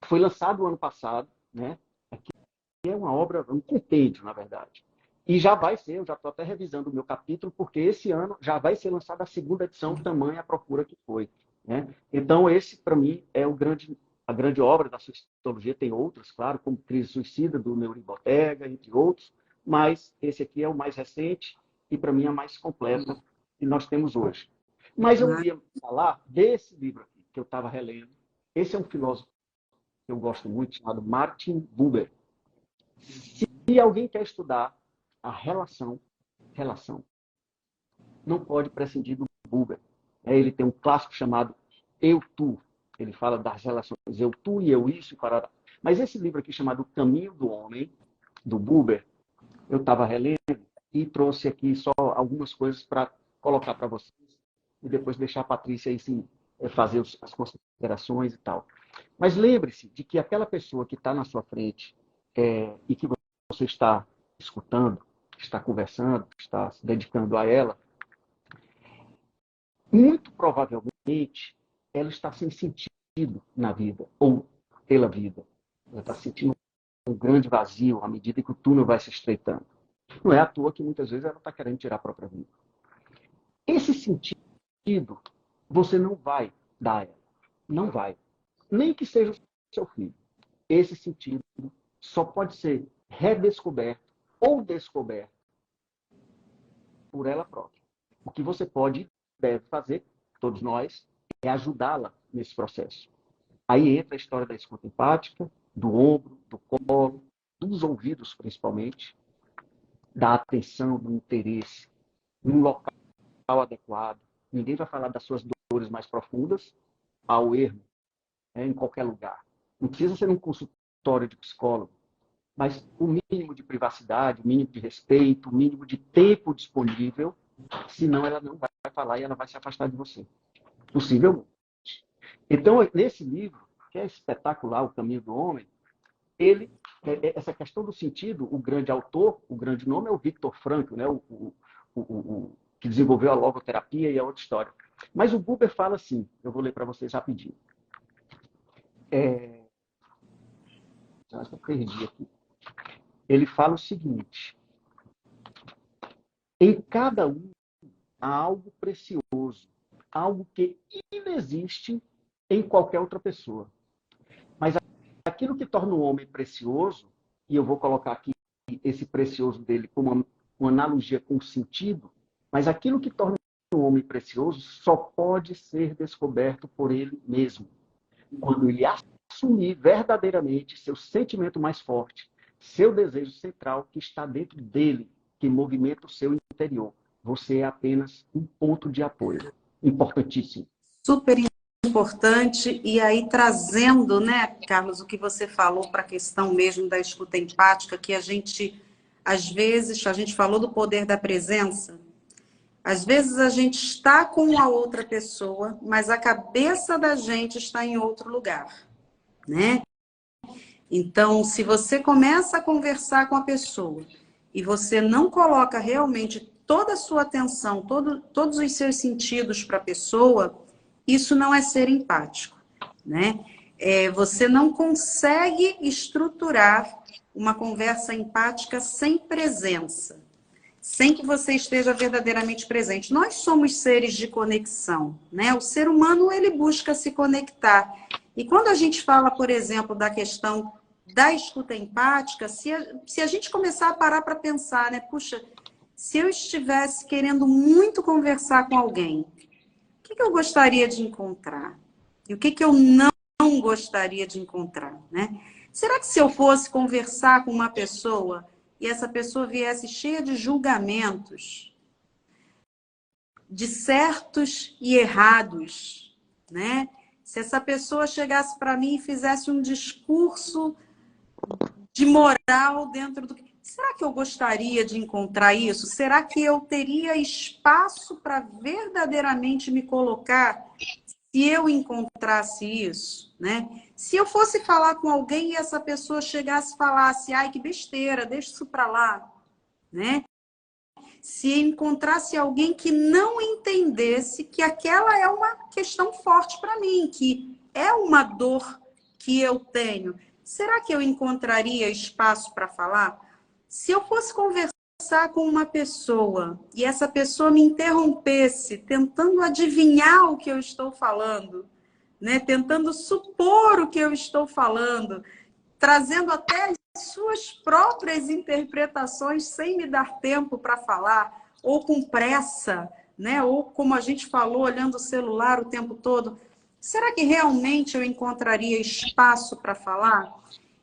foi lançado o ano passado, né? Aqui é uma obra, um compêndio, na verdade. E já vai ser, eu já estou até revisando o meu capítulo, porque esse ano já vai ser lançada a 2ª edição, tamanha a procura que foi. Né? Então, esse, para mim, é a grande obra da suicidologia. Tem outras, claro, como Crise Suicida, do Neury Botega, entre outros, mas esse aqui é o mais recente e, para mim, a mais completa que nós temos hoje. Mas eu queria falar desse livro aqui, que eu estava relendo. Esse é um filósofo que eu gosto muito, chamado Martin Buber. Se alguém quer estudar a relação, não pode prescindir do Buber. Ele tem um clássico chamado Eu-Tu. Ele fala das relações eu-tu e eu-isso e parará. Mas esse livro aqui, chamado O Caminho do Homem, do Buber, eu estava relendo e trouxe aqui só algumas coisas para colocar para vocês e depois deixar a Patrícia aí, sim, fazer as considerações e tal. Mas lembre-se de que aquela pessoa que está na sua frente e que você está escutando, está conversando, está se dedicando a ela, muito provavelmente ela está sem sentido na vida, ou pela vida. Ela está sentindo um grande vazio à medida que o túnel vai se estreitando. Não é à toa que muitas vezes ela está querendo tirar a própria vida. Esse sentido você não vai dar a ela. Não vai. Nem que seja o seu filho. Esse sentido só pode ser redescoberto ou descoberto por ela própria. O que você pode e deve fazer, todos nós, é ajudá-la nesse processo. Aí entra a história da escuta empática, do ombro, do colo, dos ouvidos, principalmente, da atenção, do interesse, num local adequado. Ninguém vai falar das suas dores mais profundas ao erro, em qualquer lugar. Não precisa ser um consultório de psicólogo, mas o mínimo de privacidade, o mínimo de respeito, o mínimo de tempo disponível, senão ela não vai falar e ela vai se afastar de você. Possivelmente. Então, nesse livro, que é espetacular, O Caminho do Homem, essa questão do sentido, o grande autor, o grande nome é o Viktor Frankl, né? Que desenvolveu a logoterapia e a outra história. Mas o Buber fala assim, eu vou ler para vocês rapidinho. Acho que eu perdi aqui. Ele fala o seguinte: em cada um há algo precioso, algo que inexiste em qualquer outra pessoa. Mas aquilo que torna o homem precioso, e eu vou colocar aqui esse precioso dele como uma analogia com sentido, mas aquilo que torna o homem precioso só pode ser descoberto por ele mesmo. Quando ele assumir verdadeiramente seu sentimento mais forte, seu desejo central que está dentro dele, que movimenta o seu interior. Você é apenas um ponto de apoio. Importantíssimo. Super importante. E aí, trazendo, né, Carlos, o que você falou para a questão mesmo da escuta empática, que a gente, às vezes, a gente falou do poder da presença. Às vezes a gente está com a outra pessoa, mas a cabeça da gente está em outro lugar, né? Então, se você começa a conversar com a pessoa e você não coloca realmente toda a sua atenção, todos os seus sentidos para a pessoa, isso não é ser empático, né? Você não consegue estruturar uma conversa empática sem presença, sem que você esteja verdadeiramente presente. Nós somos seres de conexão, né? O ser humano, ele busca se conectar. E quando a gente fala, por exemplo, da questão da escuta empática, se a gente começar a parar para pensar, né? Puxa, se eu estivesse querendo muito conversar com alguém, o que eu gostaria de encontrar? E o que eu não gostaria de encontrar, né? Será que se eu fosse conversar com uma pessoa e essa pessoa viesse cheia de julgamentos, de certos e errados, né? Se essa pessoa chegasse para mim e fizesse um discurso de moral dentro do... Será que eu gostaria de encontrar isso? Será que eu teria espaço para verdadeiramente me colocar se eu encontrasse isso, né? Se eu fosse falar com alguém e essa pessoa chegasse e falasse, ai, que besteira, deixa isso para lá, né? Se encontrasse alguém que não entendesse que aquela é uma questão forte para mim, que é uma dor que eu tenho, será que eu encontraria espaço para falar? Se eu fosse conversar com uma pessoa e essa pessoa me interrompesse, tentando adivinhar o que eu estou falando, né? Tentando supor o que eu estou falando, trazendo até as suas próprias interpretações sem me dar tempo para falar, ou com pressa, né? Ou como a gente falou, olhando o celular o tempo todo. Será que realmente eu encontraria espaço para falar?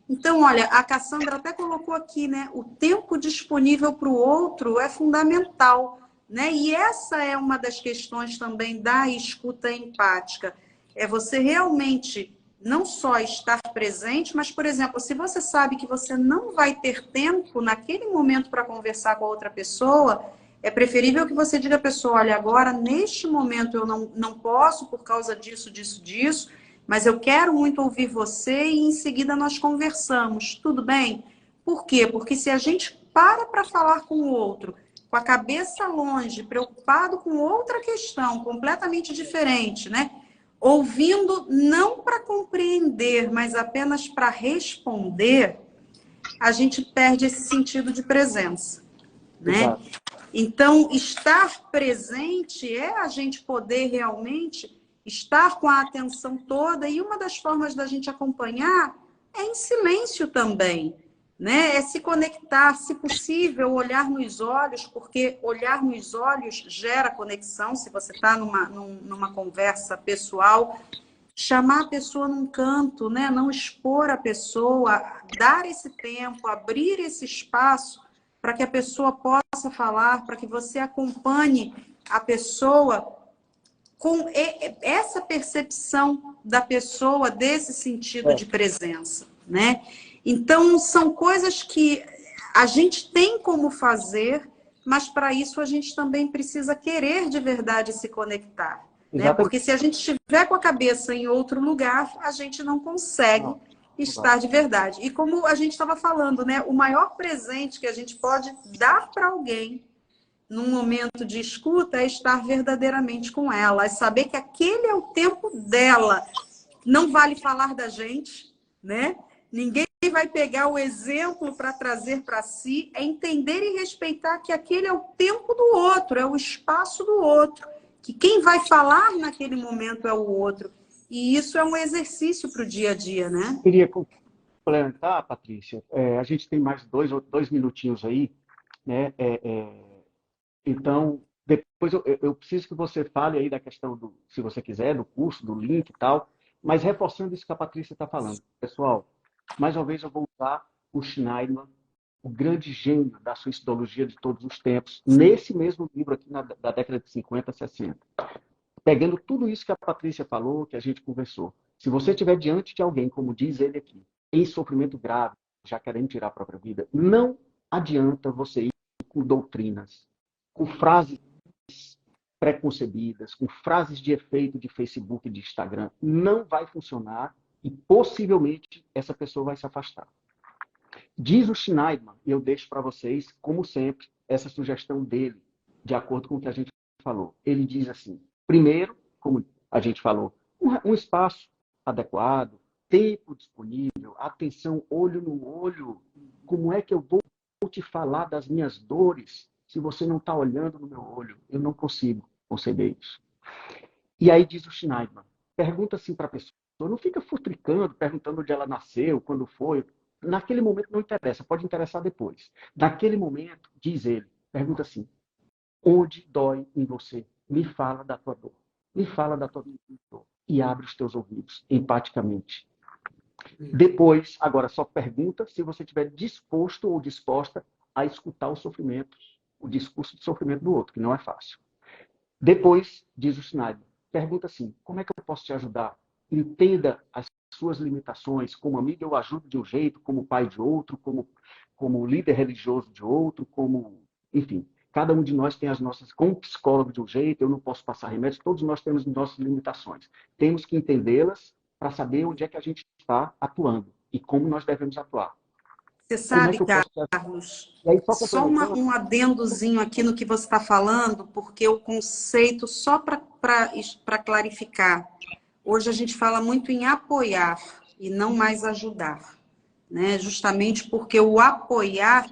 Então, olha, a Cassandra até colocou aqui, né? O tempo disponível para o outro é fundamental, né? E essa é uma das questões também da escuta empática. É você realmente não só estar presente, mas, por exemplo, se você sabe que você não vai ter tempo naquele momento para conversar com a outra pessoa, é preferível que você diga à pessoa, olha, agora, neste momento, eu não posso por causa disso, disso, disso, mas eu quero muito ouvir você e em seguida nós conversamos. Tudo bem? Por quê? Porque se a gente para falar com o outro, com a cabeça longe, preocupado com outra questão completamente diferente, né? Ouvindo não para compreender, mas apenas para responder, a gente perde esse sentido de presença, né? Exato. Então, estar presente é a gente poder realmente estar com a atenção toda, e uma das formas da gente acompanhar é em silêncio também, né? É se conectar, se possível, olhar nos olhos, porque olhar nos olhos gera conexão. Se você está numa conversa pessoal, chamar a pessoa num canto, né? Não expor a pessoa, dar esse tempo, abrir esse espaço para que a pessoa possa falar, para que você acompanhe a pessoa com essa percepção da pessoa desse sentido de presença, né? Então, são coisas que a gente tem como fazer, mas para isso a gente também precisa querer de verdade se conectar, né? Exatamente. Porque se a gente estiver com a cabeça em outro lugar, a gente não consegue Não, estar de verdade. E como a gente estava falando, né? O maior presente que a gente pode dar para alguém num momento de escuta é estar verdadeiramente com ela, é saber que aquele é o tempo dela. Não vale falar da gente, né? Ninguém vai pegar o exemplo para trazer para si, é entender e respeitar que aquele é o tempo do outro, é o espaço do outro, que quem vai falar naquele momento é o outro. E isso é um exercício para o dia a dia, né? Queria complementar, Patrícia. A gente tem mais dois minutinhos aí, né? Então, depois eu preciso que você fale aí da questão do, se você quiser, do curso, do link e tal, mas reforçando isso que a Patrícia está falando. Pessoal, mais uma vez eu vou usar o Schneiderman, o grande gênio da suicidologia de todos os tempos, nesse mesmo livro aqui da década de 50, 60. Pegando tudo isso que a Patrícia falou, que a gente conversou. Se você estiver diante de alguém, como diz ele aqui, em sofrimento grave, já querendo tirar a própria vida, não adianta você ir com doutrinas, com frases preconcebidas, com frases de efeito de Facebook e de Instagram. Não vai funcionar e possivelmente essa pessoa vai se afastar. Diz o Schneiderman, e eu deixo para vocês, como sempre, essa sugestão dele. de acordo com o que a gente falou. Ele diz assim, primeiro, como a gente falou, um espaço adequado, tempo disponível, atenção, olho no olho. Como é que eu vou te falar das minhas dores se você não está olhando no meu olho? Eu não consigo conceber isso. E aí diz o Schneidman, pergunta assim para a pessoa, não fica futricando, perguntando onde ela nasceu, quando foi. Naquele momento não interessa, pode interessar depois. Naquele momento, diz ele, pergunta assim, onde dói em você? Me fala da tua dor. Me fala da tua dor. E abre os teus ouvidos, empaticamente. Depois, agora só pergunta se você estiver disposto ou disposta a escutar o sofrimento, o discurso de sofrimento do outro, que não é fácil. Depois, diz o Schneider, pergunta assim, como é que eu posso te ajudar? Entenda as suas limitações. Como amigo, eu ajudo de um jeito, como pai de outro, como líder religioso de outro, enfim. Cada um de nós tem as nossas, como psicólogo de um jeito, eu não posso passar remédios, todos nós temos nossas limitações. Temos que entendê-las para saber onde é que a gente está atuando e como nós devemos atuar. Você Como é sabe, que eu posso te ajudar? Carlos, E aí, só um adendozinho aqui no que você está falando, porque o conceito, só para clarificar, hoje a gente fala muito em apoiar e não mais ajudar, né? Justamente porque o apoiar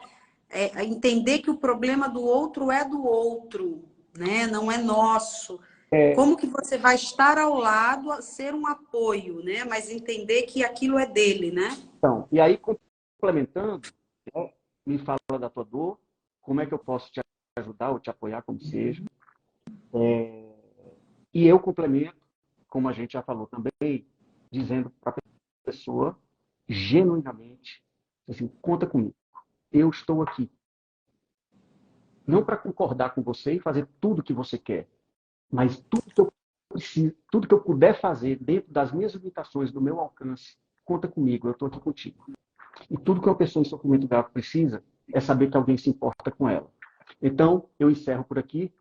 é entender que o problema do outro é do outro, né? Não é nosso. Como que você vai estar ao lado, ser um apoio, né? Mas entender que aquilo é dele, né? Então, e aí, complementando, né, me fala da tua dor, como é que eu posso te ajudar ou te apoiar, como seja. E eu complemento, como a gente já falou também, dizendo para a pessoa, genuinamente, assim, conta comigo. Eu estou aqui. Não para concordar com você e fazer tudo o que você quer, mas tudo que eu preciso, tudo que eu puder fazer dentro das minhas limitações, do meu alcance, conta comigo, eu estou aqui contigo. E tudo que uma pessoa em sofrimento grave precisa é saber que alguém se importa com ela. Então, eu encerro por aqui.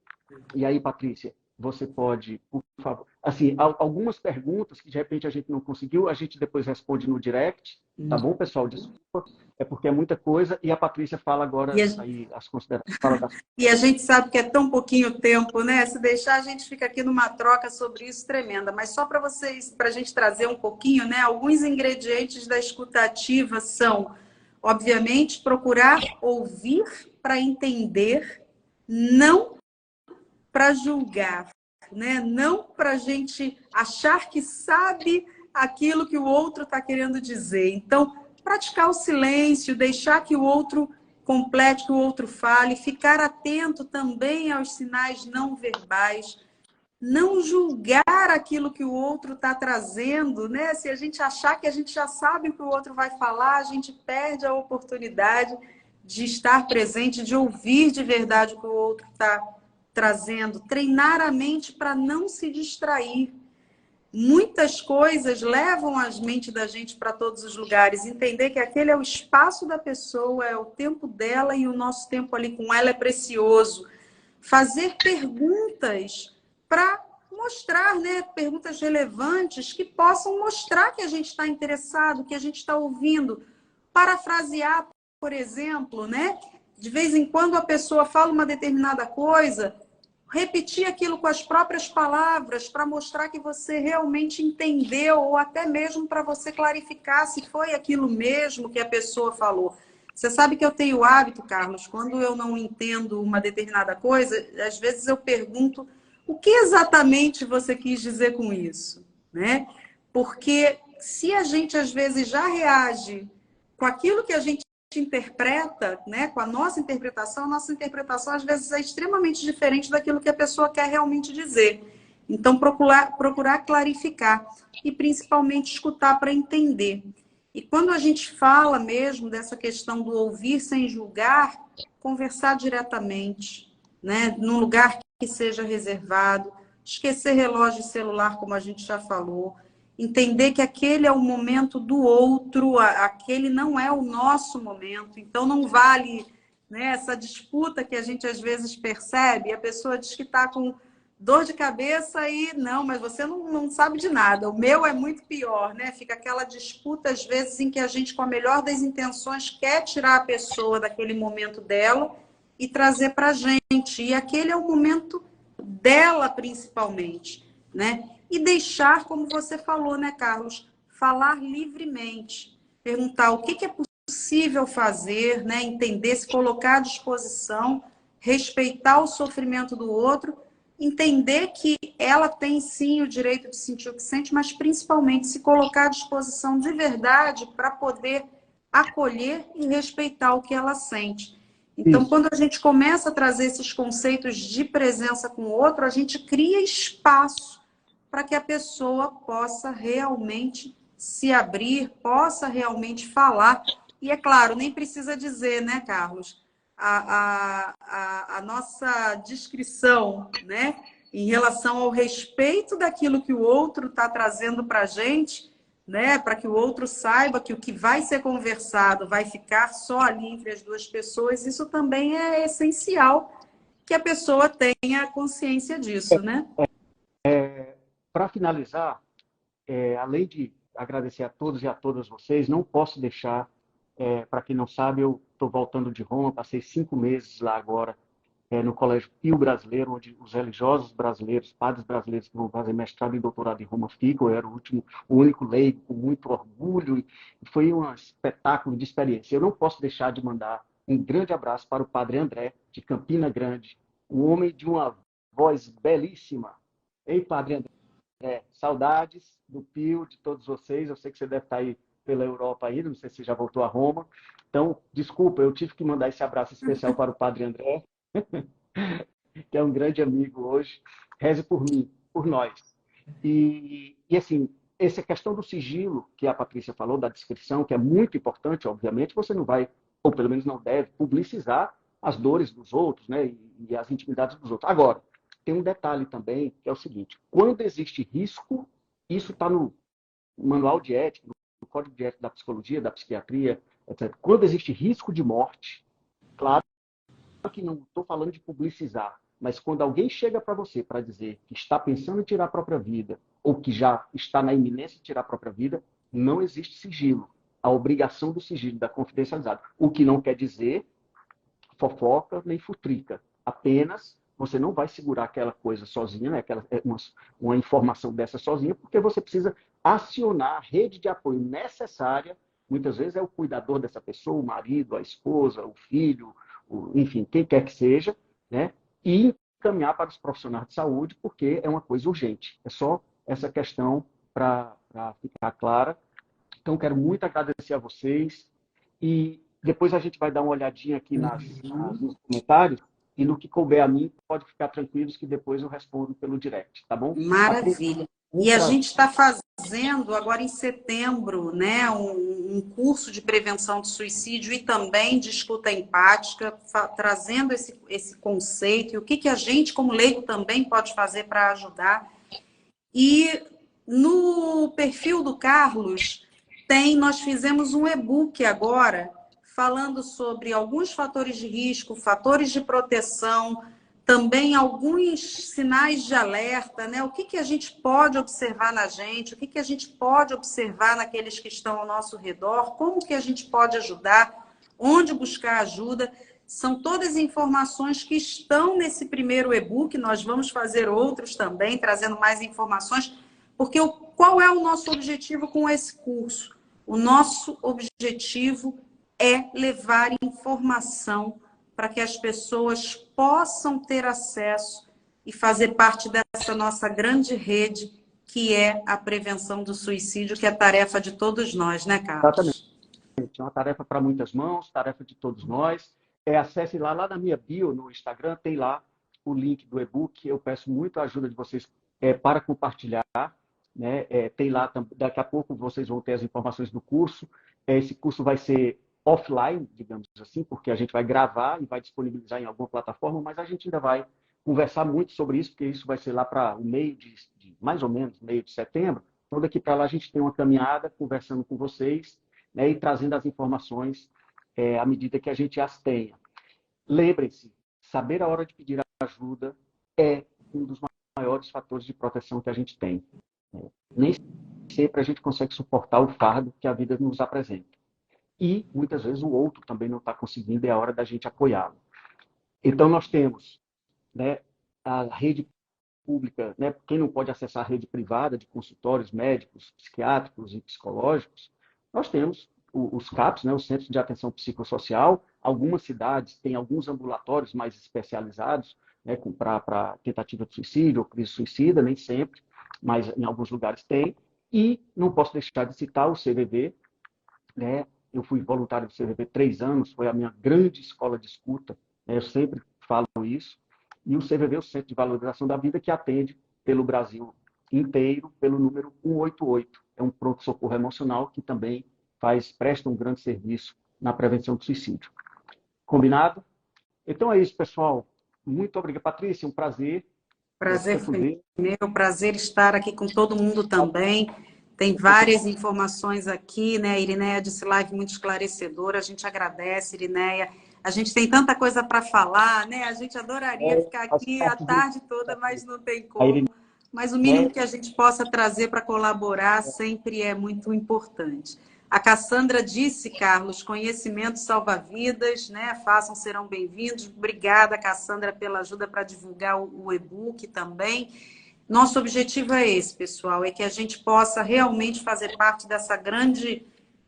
E aí, Patrícia, você pode, por favor, assim, algumas perguntas que de repente a gente não conseguiu, a gente depois responde no direct, tá bom, pessoal? Desculpa, é porque é muita coisa e a Patrícia fala agora aí as considerações. Fala das... E a gente sabe que é tão pouquinho tempo, né? Se deixar, a gente fica aqui numa troca sobre isso tremenda. Mas só para vocês, para a gente trazer um pouquinho, né? Alguns ingredientes da escutativa são, obviamente, procurar ouvir para entender, não para julgar, né? Não para a gente achar que sabe aquilo que o outro está querendo dizer. Então, praticar o silêncio, deixar que o outro complete, que o outro fale, ficar atento também aos sinais não verbais, não julgar aquilo que o outro está trazendo, né? Se a gente achar que a gente já sabe o que o outro vai falar, a gente perde a oportunidade de estar presente, de ouvir de verdade o que o outro está trazendo, treinar a mente para não se distrair. Muitas coisas levam a mente da gente para todos os lugares. Entender que aquele é o espaço da pessoa, é o tempo dela e o nosso tempo ali com ela é precioso. Fazer perguntas para mostrar, né? Perguntas relevantes que possam mostrar que a gente está interessado, que a gente está ouvindo. Parafrasear, por exemplo, né? De vez em quando a pessoa fala uma determinada coisa, repetir aquilo com as próprias palavras para mostrar que você realmente entendeu ou até mesmo para você clarificar se foi aquilo mesmo que a pessoa falou. Você sabe que eu tenho o hábito, Carlos, quando eu não entendo uma determinada coisa, às vezes eu pergunto o que exatamente você quis dizer com isso, né? Porque se a gente às vezes já reage com aquilo que a gente interpreta, né, com a nossa interpretação às vezes é extremamente diferente daquilo que a pessoa quer realmente dizer. Então, procurar clarificar e principalmente escutar para entender. E quando a gente fala mesmo dessa questão do ouvir sem julgar, conversar diretamente, né, num lugar que seja reservado, esquecer relógio e celular, como a gente já falou, entender que aquele é o momento do outro, aquele não é o nosso momento, então não vale, né, essa disputa que a gente às vezes percebe, a pessoa diz que está com dor de cabeça e não, mas você não sabe de nada, o meu é muito pior, né? Fica aquela disputa às vezes em que a gente, com a melhor das intenções, quer tirar a pessoa daquele momento dela e trazer para a gente. E aquele é o momento dela, principalmente, né? E deixar, como você falou, né, Carlos, falar livremente, perguntar o que é possível fazer, né? Entender, se colocar à disposição, respeitar o sofrimento do outro, entender que ela tem sim o direito de sentir o que sente, mas principalmente se colocar à disposição de verdade para poder acolher e respeitar o que ela sente. Então, Isso. quando a gente começa a trazer esses conceitos de presença com o outro, a gente cria espaço para que a pessoa possa realmente se abrir, possa realmente falar. E é claro, nem precisa dizer, né, Carlos? A nossa descrição, né, em relação ao respeito daquilo que o outro está trazendo para a gente, né, para que o outro saiba que o que vai ser conversado vai ficar só ali entre as duas pessoas, isso também é essencial que a pessoa tenha consciência disso, né? Para finalizar, além de agradecer a todos e a todas vocês, não posso deixar, para quem não sabe, eu estou voltando de Roma, passei 5 meses lá agora, no Colégio Pio Brasileiro, onde os religiosos brasileiros, padres brasileiros que vão fazer mestrado e doutorado em Roma ficam. Eu era o único leigo, com muito orgulho, e foi um espetáculo de experiência. Eu não posso deixar de mandar um grande abraço para o Padre André, de Campina Grande, um homem de uma voz belíssima. Ei, Padre André, saudades do Pio, de todos vocês. Eu sei que você deve estar aí pela Europa ainda, não sei se você já voltou a Roma. Então, desculpa, eu tive que mandar esse abraço especial para o Padre André, que é um grande amigo hoje. Reze por mim, por nós. E assim, essa questão do sigilo, que a Patrícia falou, da descrição, que é muito importante, obviamente, você não vai, ou pelo menos não deve, publicizar as dores dos outros, né, e as intimidades dos outros. Agora, tem um detalhe também, que é o seguinte: quando existe risco, isso está no manual de ética, no código de ética da psicologia, da psiquiatria, etc. Quando existe risco de morte, claro que não estou falando de publicizar, mas quando alguém chega para você para dizer que está pensando em tirar a própria vida, ou que já está na iminência de tirar a própria vida, não existe sigilo. A obrigação do sigilo, da confidencialidade. O que não quer dizer fofoca nem futrica. Apenas você não vai segurar aquela coisa sozinha, né? Uma informação dessa sozinha, porque você precisa acionar a rede de apoio necessária. Muitas vezes é o cuidador dessa pessoa, o marido, a esposa, o filho, enfim, quem quer que seja, né? E encaminhar para os profissionais de saúde, porque é uma coisa urgente. É só essa questão para ficar clara. Então, quero muito agradecer a vocês. E depois a gente vai dar uma olhadinha aqui nos comentários. E no que couber a mim, pode ficar tranquilos que depois eu respondo pelo direct, tá bom? Maravilha. E a gente está fazendo agora em setembro, né, um curso de prevenção de suicídio e também de escuta empática, trazendo esse conceito e o que a gente, como leigo, também pode fazer para ajudar. E no perfil do Carlos, nós fizemos um e-book agora, falando sobre alguns fatores de risco, fatores de proteção, também alguns sinais de alerta, né? O que a gente pode observar na gente, o que a gente pode observar naqueles que estão ao nosso redor, como que a gente pode ajudar, onde buscar ajuda. São todas informações que estão nesse primeiro e-book. Nós vamos fazer outros também, trazendo mais informações, porque qual é o nosso objetivo com esse curso? O nosso objetivo é levar informação para que as pessoas possam ter acesso e fazer parte dessa nossa grande rede, que é a prevenção do suicídio, que é tarefa de todos nós, né, Exatamente. Carlos? É uma tarefa para muitas mãos, tarefa de todos nós. Acesse lá na minha bio no Instagram, tem lá o link do e-book. Eu peço muito a ajuda de vocês para compartilhar. Né? Tem lá, daqui a pouco vocês vão ter as informações do curso. Esse curso vai ser offline, digamos assim, porque a gente vai gravar e vai disponibilizar em alguma plataforma, mas a gente ainda vai conversar muito sobre isso, porque isso vai ser lá para o meio mais ou menos, meio de setembro. Então, daqui para lá a gente tem uma caminhada conversando com vocês, né, e trazendo as informações à medida que a gente as tenha. Lembrem-se, saber a hora de pedir ajuda é um dos maiores fatores de proteção que a gente tem. Nem sempre a gente consegue suportar o fardo que a vida nos apresenta. E, muitas vezes, o outro também não está conseguindo e é a hora da gente apoiá-lo. Então, nós temos, né, a rede pública, né, quem não pode acessar a rede privada de consultórios médicos, psiquiátricos e psicológicos, nós temos os CAPs, né, os Centros de Atenção Psicossocial. Algumas cidades têm alguns ambulatórios mais especializados, né, para tentativa de suicídio ou crise suicida, nem sempre, mas em alguns lugares tem. E não posso deixar de citar o CVV, né? Eu fui voluntário do CVV 3 anos, foi a minha grande escola de escuta, né? Eu sempre falo isso. E o CVV, o Centro de Valorização da Vida, que atende pelo Brasil inteiro, pelo número 188. É um pronto-socorro emocional que também presta um grande serviço na prevenção do suicídio. Combinado? Então é isso, pessoal. Muito obrigado. Patrícia, um prazer. Prazer Fica com foi Deus. meu, prazer estar aqui com todo mundo também. Tem várias informações aqui, né? A Irineia disse live muito esclarecedora, a gente agradece, Irineia. A gente tem tanta coisa para falar, né? A gente adoraria ficar Faz aqui a parte do tarde toda, mas não tem a como. Mas o mínimo Irineia, que a gente possa trazer para colaborar sempre é muito importante. A Cassandra disse, Carlos, conhecimento salva vidas, né? Façam, serão bem-vindos. Obrigada, Cassandra, pela ajuda para divulgar o e-book também. Nosso objetivo é esse, pessoal, é que a gente possa realmente fazer parte dessa grande,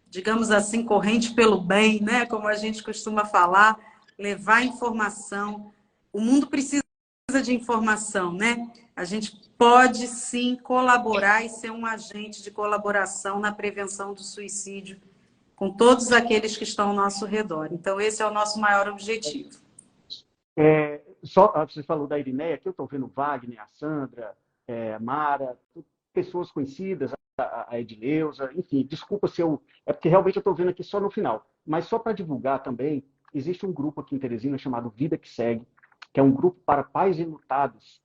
digamos assim, corrente pelo bem, né? Como a gente costuma falar, levar informação. O mundo precisa de informação, né? A gente pode sim colaborar e ser um agente de colaboração na prevenção do suicídio com todos aqueles que estão ao nosso redor. Então, esse é o nosso maior objetivo. Você falou da Irineia, que eu estou vendo Wagner, a Sandra, a Mara, pessoas conhecidas, a Edileuza, enfim, desculpa se eu... É porque realmente eu estou vendo aqui só no final. Mas só para divulgar também, existe um grupo aqui em Teresina chamado Vida que Segue, que é um grupo para pais enlutados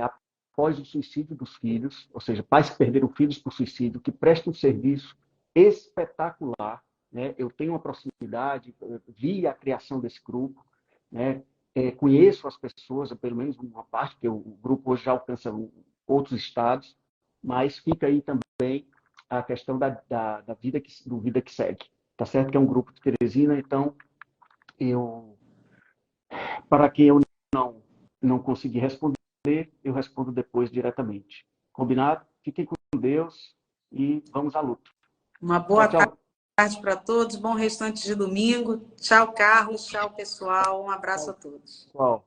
após o suicídio dos filhos, ou seja, pais que perderam filhos por suicídio, que prestam um serviço espetacular, né? Eu tenho uma proximidade, vi a criação desse grupo, né? Conheço as pessoas, pelo menos uma parte, porque o grupo hoje já alcança outros estados, mas fica aí também a questão da vida do Vida que Segue. Tá certo que é um grupo de Teresina, então para quem eu não consegui responder, eu respondo depois diretamente. Combinado? Fiquem com Deus e vamos à luta. Uma boa Tchau, tchau. tarde para todos, bom restante de domingo. Tchau, Carlos. Tchau, pessoal. Um abraço a todos. Pessoal.